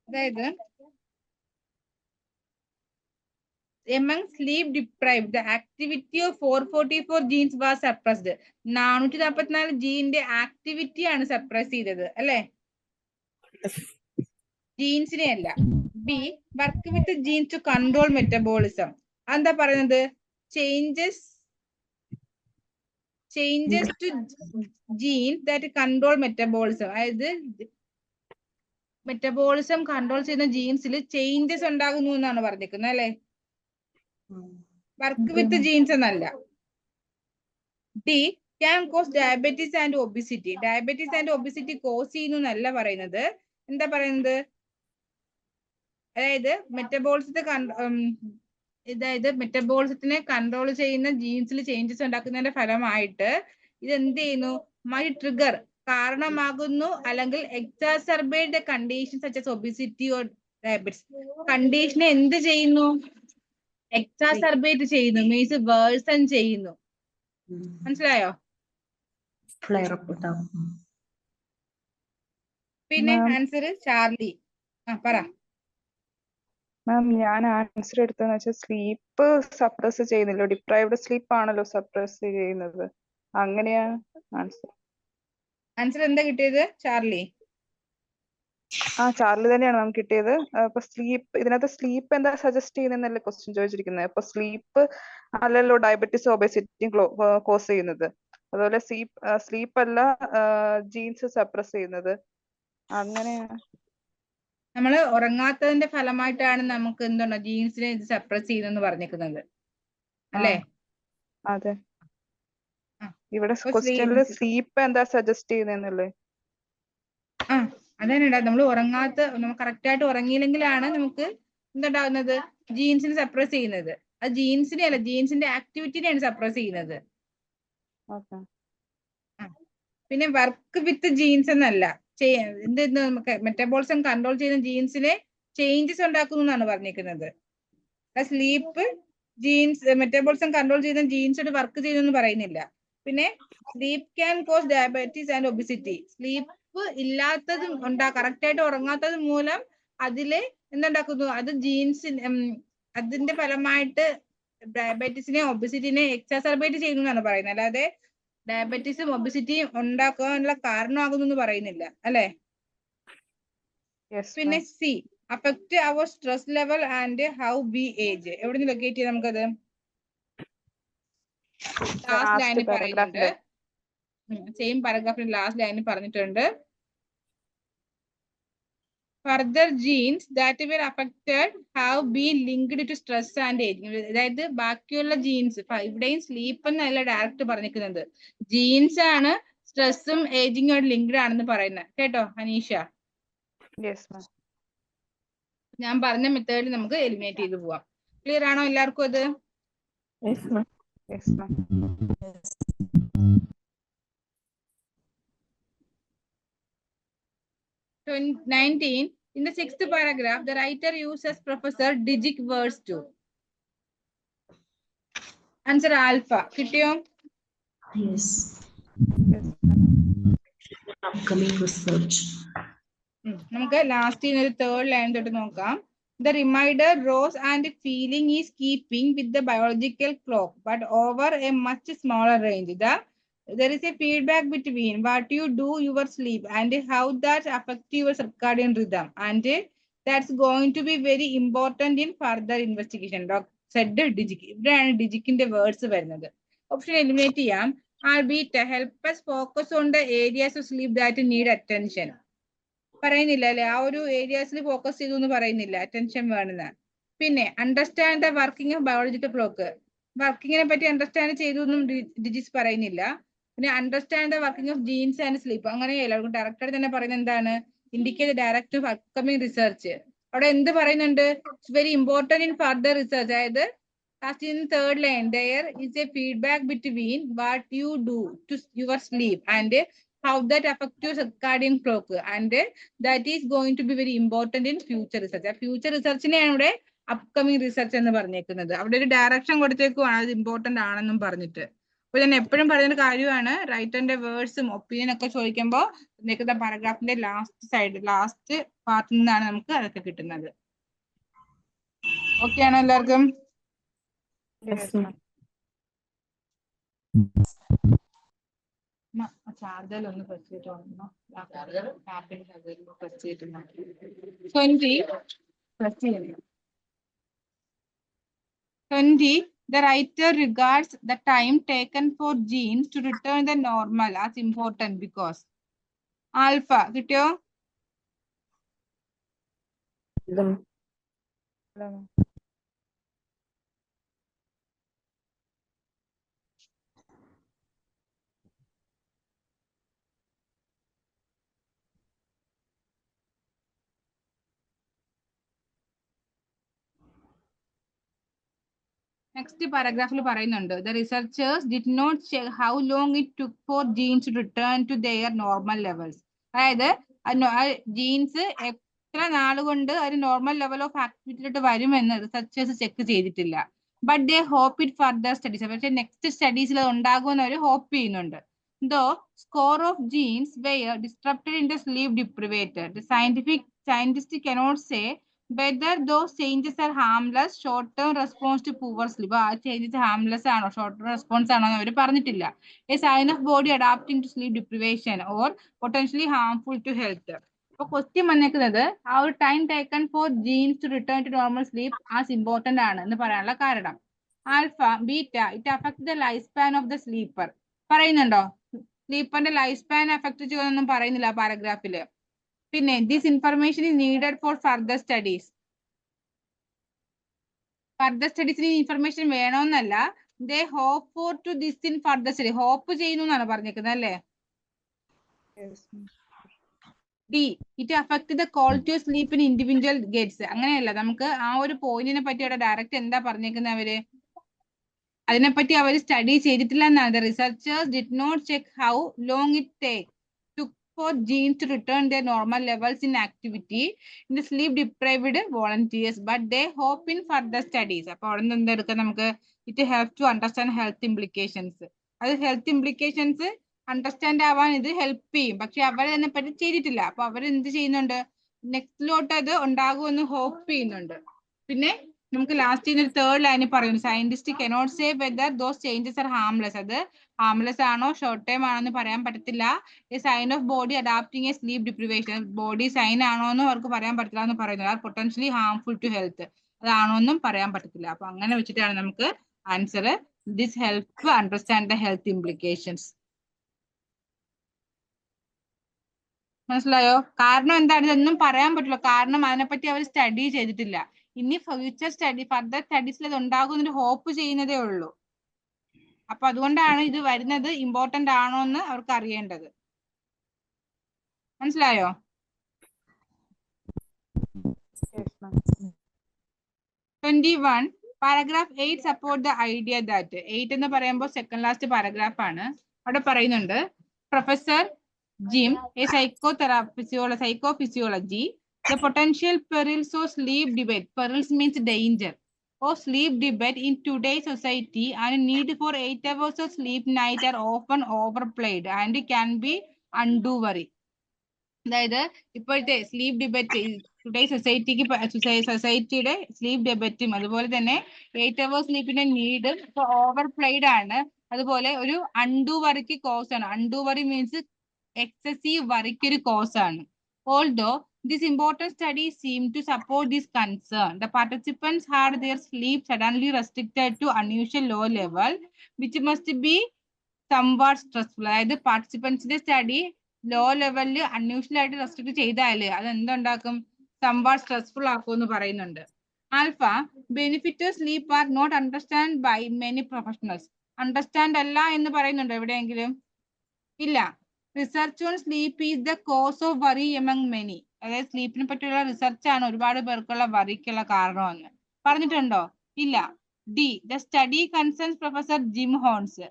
അതായത് among sleep deprived, the activity of 444 genes was suppressed. 444 ജീനിന്റെ activity ആണ് suppress ചെയ്തത് അല്ലെ, ജീൻസിനെ അല്ല. B work with genes to control metabolism. എന്താ പറയുന്നത്? Changes to genes that control metabolism, അതായത് മെറ്റബോളിസം കൺട്രോൾ ചെയ്യുന്ന ജീൻസിൽ ചേഞ്ചസ് ഉണ്ടാകുന്നു എന്നാണ് പറഞ്ഞിരിക്കുന്നത് അല്ലെ, വർക്ക് വിത്ത് ജീൻസ് എന്നല്ല. D can cause diabetes and obesity. Diabetes and obesity cause ചെയ്യുന്നു എന്നല്ല പറയുന്നത്. എന്താ പറയുന്നത്? അതായത് മെറ്റബോളിസത്തിനെ കൺട്രോൾ ചെയ്യുന്ന ജീൻസിൽ ചേഞ്ചസ് ഉണ്ടാക്കുന്നതിന്റെ ഫലമായിട്ട് ഇത് എന്ത് ചെയ്യുന്നു? മൈ ട്രിഗർ കാരണമാകുന്നു, അല്ലെങ്കിൽ exacerbate the condition such as obesity or diabetes. കണ്ടീഷനെ എന്ത് ചെയ്യുന്നു? എക്സാസർബേറ്റ് ചെയ്യുന്നു, മീൻസ് വേഴ്സൺ ചെയ്യുന്നു. മനസ്സിലായോ? പിന്നെ ആൻസർ ചാർലി പറ. മാം ഞാൻ ആൻസർ എടുത്തതെന്ന് വെച്ചാൽ സ്ലീപ്പ് സപ്രസ് ചെയ്യുന്നില്ലോ, ഡിപ്രൈവ്ഡ് സ്ലീപ്പ് ആണല്ലോ സപ്രസ് ചെയ്യുന്നത്, അങ്ങനെയാണ് ആൻസർ. ആൻസർ എന്താ കിട്ടിയത്? ചാർലി. ചാർലി തന്നെയാണ് നമുക്ക് കിട്ടിയത്. അപ്പൊ സ്ലീപ്പ്, ഇതിനകത്ത് സ്ലീപ്പ് എന്താ സജസ്റ്റ് ചെയ്യുന്നല്ലേ ക്വസ്റ്റ്യൻ ചോദിച്ചിരിക്കുന്നത്. അപ്പൊ സ്ലീപ്പ് അല്ലല്ലോ ഡയബറ്റീസ് ഒബേസിറ്റിയും കോസ് ചെയ്യുന്നത്. അതുപോലെ സ്ലീപ്പ് അല്ല ജീൻസ് സപ്രസ് ചെയ്യുന്നത്, അങ്ങനെയാണ്. നമ്മള് ഉറങ്ങാത്തതിന്റെ ഫലമായിട്ടാണ് നമുക്ക് എന്താണ് ജീൻസിനെ ഇത് സപ്രസ് ചെയ്യുന്നെന്ന് പറഞ്ഞിരിക്കുന്നത് അല്ലേ? അതെ, ഇവിടെ ക്വസ്റ്റ്യനില് സ്ലീപ്പ് എന്താ സജസ്റ്റ് ചെയ്യുന്നല്ലേ. അതന്നെടാ, നമ്മൾ കറക്റ്റ് ആയിട്ട് ഉറങ്ങിയില്ലെങ്കിലാണ് നമുക്ക് എന്തുണ്ടാവുന്നത്? ജീൻസിനെ സപ്രസ് ചെയ്യുന്നത്. അത് ജീൻസിനെ അല്ല, ജീൻസിന്റെ ആക്ടിവിറ്റിനെയാണ് സപ്രസ് ചെയ്യുന്നത്. പിന്നെ വർക്ക് വിത്ത് ജീൻസ് എന്നല്ല, നമുക്ക് മെറ്റബോളിസം കൺട്രോൾ ചെയ്യുന്ന ജീൻസിനെ ചേഞ്ചസ് ഉണ്ടാക്കുന്നു എന്നാണ് പറഞ്ഞിരിക്കുന്നത്. സ്ലീപ്പ് ജീൻസ് മെറ്റബോളിസം കൺട്രോൾ ചെയ്യുന്ന ജീൻസോട് വർക്ക് ചെയ്യുന്നു പറയുന്നില്ല. പിന്നെ sleep can cause diabetes and obesity. Sleep ഇല്ലാത്തത് കറക്റ്റ് ആയിട്ട് ഉറങ്ങാത്തത് മൂലം അതില് എന്തുണ്ടാക്കുന്നു? അത് അതിന്റെ ഫലമായിട്ട് ഡയബറ്റീസിനെ ഒബിസിറ്റിനെ എക്സാസർബേറ്റ് ചെയ്യുന്നു എന്നാണ് പറയുന്നത്. അല്ലാതെ ഡയബറ്റീസും ഒബിസിറ്റിയും ഉണ്ടാക്കാനുള്ള കാരണമാകുന്നു എന്ന് പറയുന്നില്ല അല്ലെ. പിന്നെ C affect our stress level and how we age. എവിടെ നിന്ന് ലൊക്കേറ്റ് ചെയ്യാം നമുക്കത്? ലാസ്റ്റ് ലൈനിൽ പറയുന്നുണ്ട്, സെയിം പാരഗ്രാഫിൽ ലാസ്റ്റ് ലൈനിൽ പറഞ്ഞിട്ടുണ്ട്. Further genes that were affected have been linked to stress and aging. അതായത് ബാക്കിയുള്ള ജീൻസ്, ഇവിടെയും സ്ലീപ്പ് എന്നല്ല ഡയറക്റ്റ് പറഞ്ഞിരിക്കുന്നത്, ജീൻസ് ആണ് സ്ട്രെസ്സും ഏജിങ്ങും ആയിട്ട് ലിങ്ക്ഡ് ആണെന്ന് പറയുന്നത്. കേട്ടോ അനീഷ? ഞാൻ പറഞ്ഞ മെത്തേഡിൽ നമുക്ക് എലിമിനേറ്റ് ചെയ്ത് പോവാം. ക്ലിയർ ആണോ എല്ലാവർക്കും അത്? 19. In the 6th paragraph, the writer uses Professor Digic words too. Answer alpha. കിട്ടിയോ? Yes. Upcoming research. നമുക്ക് ലാസ്റ്റ് ഒരു തേർഡ് ലൈൻ തൊട്ട് നോക്കാം. The reminder rose and feeling is keeping with the biological clock, but over a much smaller range. There is a feedback between what you do, your sleep, and how that affects your circadian rhythm, and that's going to be very important in further investigation. Said Digic. ഇവിടെയാണ് ഡിജിക്കിന്റെ words വരുന്നത്. Option eliminate ചെയ്യാം. Albeit help us focus on the areas of sleep that need attention. പറയുന്നില്ല അല്ലെ, ആ ഒരു ഏരിയാസിൽ focus ചെയ്തു എന്ന് പറയുന്നില്ല, അറ്റൻഷൻ വേണമെന്ന്. പിന്നെ understand the working of biological clock, വർക്കിങ്ങിനെ പറ്റി അണ്ടർസ്റ്റാൻഡ് ചെയ്തു എന്നും ഡിജിസ് പറയുന്നില്ല. പിന്നെ understand the working of genes and sleep, അങ്ങനെയല്ല, ഡയറക്ടർ തന്നെ പറയുന്നത് എന്താണ്, indicate direct of upcoming research. അവിടെ എന്ത് പറയുന്നുണ്ട്, it's very important in further research. അതായത് last in third line there is a feedback between what you do to your sleep and how that affects your circadian clock, and that is going to be very important in future research. Future റിസർച്ചിനെയാണ് ഇവിടെ upcoming research എന്ന് പറഞ്ഞേക്കുന്നത്. അവിടെ ഒരു direction കൊടുത്തേക്കുവാണ്, അത് important ആണെന്നും പറഞ്ഞിട്ട്. അപ്പൊ ഞാൻ എപ്പോഴും പറയുന്ന കാര്യമാണ്, റൈറ്ററിന്റെ വേർഡ്സും ഒപ്പീനിയൻ ഒക്കെ ചോദിക്കുമ്പോൾ നിൽക്കുന്ന പാരഗ്രാഫിന്റെ ലാസ്റ്റ് സൈഡ്, ലാസ്റ്റ് പാർട്ടിൽ നിന്നാണ് നമുക്ക് അതൊക്കെ കിട്ടുന്നത്. ഓക്കെ ആണോ എല്ലാവർക്കും? ചാർജർ ഒന്ന് പ്രസ് ചെയ്തിട്ടുണ്ടോ? 20. The writer regards the time taken for genes to return the normal as important because alpha. കിട്ടിയോ? നെക്സ്റ്റ് പാരഗ്രാഫിൽ പറയുന്നുണ്ട്, the researchers did not check how long it took for genes to return to their normal levels. അതായത് genes എത്ര നാളുകൊണ്ട് ഒരു normal level of ആക്ടിവിറ്റിയിലോട്ട് വരുമെന്ന് researchers check ചെയ്തിട്ടില്ല. But they hope it further studies, പക്ഷേ നെക്സ്റ്റ് സ്റ്റഡീസിൽ അത് ഉണ്ടാകുമെന്ന് അവർ ഹോപ്പ് ചെയ്യുന്നുണ്ട്. Though score of genes were disrupted in the sleep deprivated, the scientists cannot say whether those changes are harmless, short-term response to poor sleep. ആ changes harmless ആണോ, short response ആണോ എന്ന് അവർ പറഞ്ഞിട്ടില്ല. A sign of body adapting to sleep deprivation or potentially harmful to health. അപ്പൊ question വന്നേക്കുന്നത് ആ ഒരു time taken for genes to return to normal sleep as important ആണ് എന്ന് പറയാനുള്ള കാരണം. Alpha, beta, it affect the life span of the sleeper. പറയുന്നുണ്ടോ? സ്ലീപ്പറിന്റെ ലൈഫ് സ്പാൻ അഫക്ട് ചെയ്യുന്നൊന്നും പറയുന്നില്ല പാരഗ്രാഫില്. പിന്നെ this information is needed for further studies. Further സ്റ്റഡീസിന് ഇൻഫർമേഷൻ വേണമെന്നല്ല, they hope for to this in further study, hope ചെയ്യുന്നു എന്നാണ് പറഞ്ഞേക്കുന്നത് അല്ലേ. D, it affect the quality of sleep in individual gets. അങ്ങനെയല്ല, നമുക്ക് ആ ഒരു പോയിന്റിനെ പറ്റി അവിടെ ഡയറക്റ്റ് എന്താ പറഞ്ഞേക്കുന്നത്, അവര് അതിനെപ്പറ്റി അവർ സ്റ്റഡി ചെയ്തിട്ടില്ല എന്നാണ്. The researchers did not check how long it take for genes to return their normal levels in activity in the sleep deprived volunteers, but they hope in further studies. അപ്പോൾ അവിടെ നിന്ന് എന്തെടുക്കാം നമുക്ക്, it helps to understand health implications. അത് health implications understand ആവാൻ ഇത് help ചെയ്യും. പക്ഷെ അവർ അതിനെ പറ്റി ചെയ്തിട്ടില്ല. അപ്പൊ അവർ എന്ത് ചെയ്യുന്നുണ്ട്, നെക്സ്റ്റിലോട്ട് അത് ഉണ്ടാകുമെന്ന് ഹോപ്പ് ചെയ്യുന്നുണ്ട്. പിന്നെ നമുക്ക് ലാസ്റ്റ് ഒരു തേർഡ് ലൈനിൽ പറയുന്നു, scientist cannot say whether those changes are harmless. അത് ഹാംലെസ് ആണോ ഷോർട്ട് ടൈം ആണോന്ന് പറയാൻ പറ്റത്തില്ല. A sign of body adapting a sleep deprivation, body sign ആണോ എന്ന് അവർക്ക് പറയാൻ പറ്റില്ല എന്ന് പറയുന്നത്. അത് പൊട്ടൻഷ്യലി ഹാംഫുൾ ടു ഹെൽത്ത്, അതാണോന്നും പറയാൻ പറ്റത്തില്ല. അപ്പൊ അങ്ങനെ വെച്ചിട്ടാണ് നമുക്ക് answer, this help understand the health implications. മനസ്സിലായോ? കാരണം എന്താണ്, ഇതൊന്നും പറയാൻ പറ്റില്ല, കാരണം അതിനെപ്പറ്റി അവർ സ്റ്റഡി ചെയ്തിട്ടില്ല. ഇനി ഫ്യൂച്ചർ സ്റ്റഡി, ഫർദർ സ്റ്റഡീസിൽ ഇത് ഉണ്ടാകുന്നൊരു ഹോപ്പ് ചെയ്യുന്നതേ ഉള്ളൂ. അപ്പൊ അതുകൊണ്ടാണ് ഇത് വരുന്നത് ഇമ്പോർട്ടന്റ് ആണോ എന്ന് അവർക്ക് അറിയേണ്ടത്. മനസ്സിലായോ? 21. Paragraph 8 support the idea that. 8 എന്ന് പറയുമ്പോൾ സെക്കൻഡ് ലാസ്റ്റ് പാരഗ്രാഫ് ആണ്. അവിടെ പറയുന്നുണ്ട്, professor Jim, a psychophysiology, the potential perils of sleep debate. Perils means danger. Or sleep debate in today's society and need for 8 hours of sleep night are often overplayed and can be undue worry. അതായത് ഇപ്പോഴത്തെ sleep debate, today സൊസൈറ്റിയുടെ sleep ഡിബേറ്റും അതുപോലെ തന്നെ 8 hours സ്ലീപ്പിന്റെ നീഡും ഇപ്പൊ ഓവർപ്ലേഡ് ആണ്. അതുപോലെ ഒരു undo വറിക്ക് cos ആണ്. Undo worry means excessive work cause ആണ്. Although this important study seemed to support this concern, the participants had their sleep suddenly restricted to unusual low level, which must be somewhat stressful. അതായത് പാർട്ടിസിപ്പൻസിന്റെ study low ലെവലിൽ unusual ആയിട്ട് restrict ചെയ്താല് അത് എന്തുണ്ടാക്കും, somewhat stressful ആക്കും എന്ന് പറയുന്നുണ്ട്. Alpha, benefit sleep are not understand by many professionals. Understand അല്ല എന്ന് പറയുന്നുണ്ടോ എവിടെയെങ്കിലും? ഇല്ല. Research on sleep is the cause of worry among many. അതായത് സ്ലീപ്പിനെ പറ്റിയുള്ള റിസർച്ച് ആണ് ഒരുപാട് പേർക്കുള്ള വറിക്കുള്ള കാരണമെന്ന് പറഞ്ഞിട്ടുണ്ടോ? ഇല്ല. D, the study concerns professor Jim Horne's.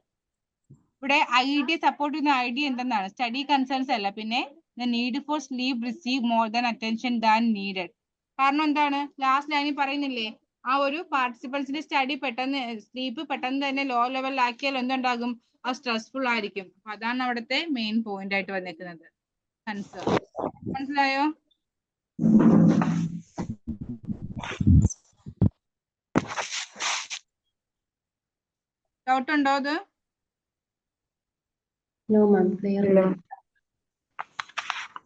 ഇവിടെ ഐഡിയ സപ്പോർട്ട് ചെയ്യുന്ന ഐഡിയ എന്തെന്നാണ്? സ്റ്റഡി കൺസേൺസ് അല്ല, പിന്നെ the need for sleep receive more than attention than needed. കാരണം എന്താണ്? ലാസ്റ്റ് ലൈനിൽ പറയുന്നില്ലേ, ആ ഒരു പാർട്ടിസിപ്പൻസിന്റെ സ്റ്റഡി പെട്ടെന്ന് സ്ലീപ്പ് പെട്ടെന്ന് തന്നെ ലോ ലെവലിലാക്കിയാൽ എന്തുണ്ടാകും, അത് സ്ട്രെസ്ഫുൾ ആയിരിക്കും. അപ്പൊ അതാണ് അവിടുത്തെ മെയിൻ പോയിന്റ് ആയിട്ട് വന്നിരിക്കുന്നത്. കൺസേൺ. മനസ്സിലായോ? ഡൗട്ട് ഉണ്ടോ അത്? No, ma'am. Clear. ഇല്ല.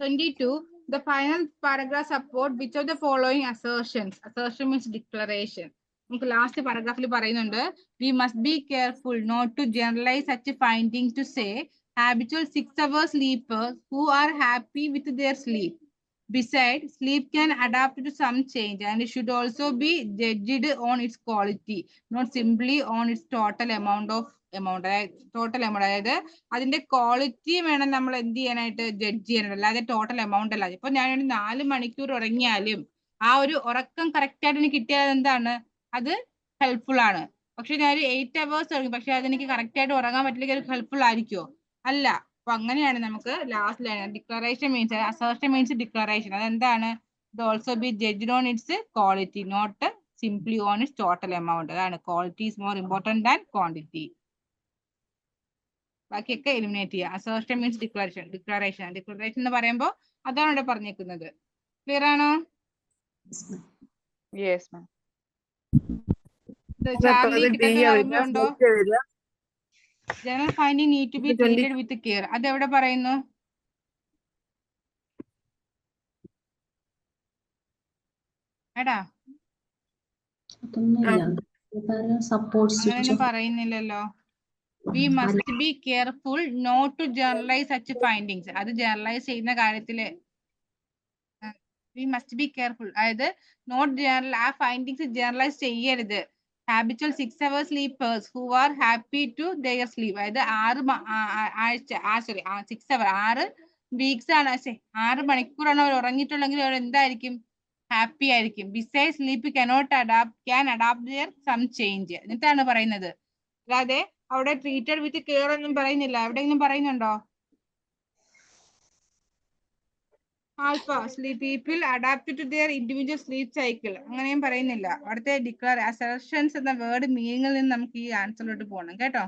22. The final paragraph support which of the following assertions? Assertion means declaration. നമുക്ക് ലാസ്റ്റ് പാരഗ്രാഫിൽ പറയുന്നുണ്ട്, we must be careful not to generalize such findings to say habitual 6-hour sleepers who are happy with their sleep. Besides, sleep can adapt to some change and it should also be judged on its quality, not simply on its total amount. അതായത് അതിന്റെ quality വേണം നമ്മൾ എന്ത് ചെയ്യാനായിട്ട്, judge ചെയ്യാനായിട്ട്, അല്ലാതെ total amount അല്ല. ഇപ്പൊ ഞാൻ 4 മണിക്കൂർ ഉറങ്ങിയാലും ആ ഒരു ഉറക്കം കറക്റ്റ് ആയിട്ട് എനിക്ക് കിട്ടിയാൽ എന്താണ്, അത് ഹെൽപ്ഫുൾ ആണ്. പക്ഷെ ഞാൻ 8 hours ഉറങ്ങി, പക്ഷെ അതെനിക്ക് കറക്റ്റ് ആയിട്ട് ഉറങ്ങാൻ പറ്റില്ലെങ്കിൽ അത് ഹെൽപ്ഫുൾ ആയിരിക്കുമോ? അല്ല. അപ്പൊ അങ്ങനെയാണ് നമുക്ക് last line declaration means, assertion means declaration. അതെന്താണ്? ഇത് also be judged on its quality, not simply on its total amount. അതാണ് quality is more important than quantity. ബാക്കിയൊക്കെ എലിമിനേറ്റ് ചെയ്യുക. Assertion means declaration. ഡിക്ലറേഷൻ എന്ന് പറയുമ്പോൾ അതാണ് ഇവിടെ പറഞ്ഞേക്കുന്നത്. ക്ലിയർ ആണോ? Yes ma'am. ചാർലി കിട്ടാത്ത ഉണ്ടോ? General finding need to be treated with care. അത് എവിടെ പറയുന്നു? എടാ അങ്ങനെയൊന്നും പറയുന്നില്ലല്ലോ. We must be careful not to generalize such findings. അത് ജനറലൈസ് ചെയ്യുന്ന കാര്യത്തില് we must be careful. അതായത് നോട്ട് ജനറൽ, ആ ഫൈൻഡിങ്സ് ജനറലൈസ് ചെയ്യരുത്. Habitual 6-hour sleepers who are happy to their sleep. അതായത് 6 വീക്സ് ആണ്, 6 മണിക്കൂറാണ് അവർ ഉറങ്ങിയിട്ടുള്ളെങ്കിൽ അവർ എന്തായിരിക്കും, ഹാപ്പി ആയിരിക്കും. Beside sleep can adapt their some change. എന്നിട്ടാണ് പറയുന്നത്. അല്ലാതെ അവിടെ ട്രീറ്റഡ് വിത്ത് കെയർ ഒന്നും പറയുന്നില്ല. എവിടെയെങ്കിലും പറയുന്നുണ്ടോ? Alpha, sleep people adapt to their individual sleep cycle, അങ്ങനെയും പറയുന്നില്ല. അവിടുത്തെ അസർഷൻസ് എന്ന വേർഡ് മീനിങ്ങിൽ നിന്ന് നമുക്ക് ഈ ആൻസറിലോട്ട് പോകണം കേട്ടോ.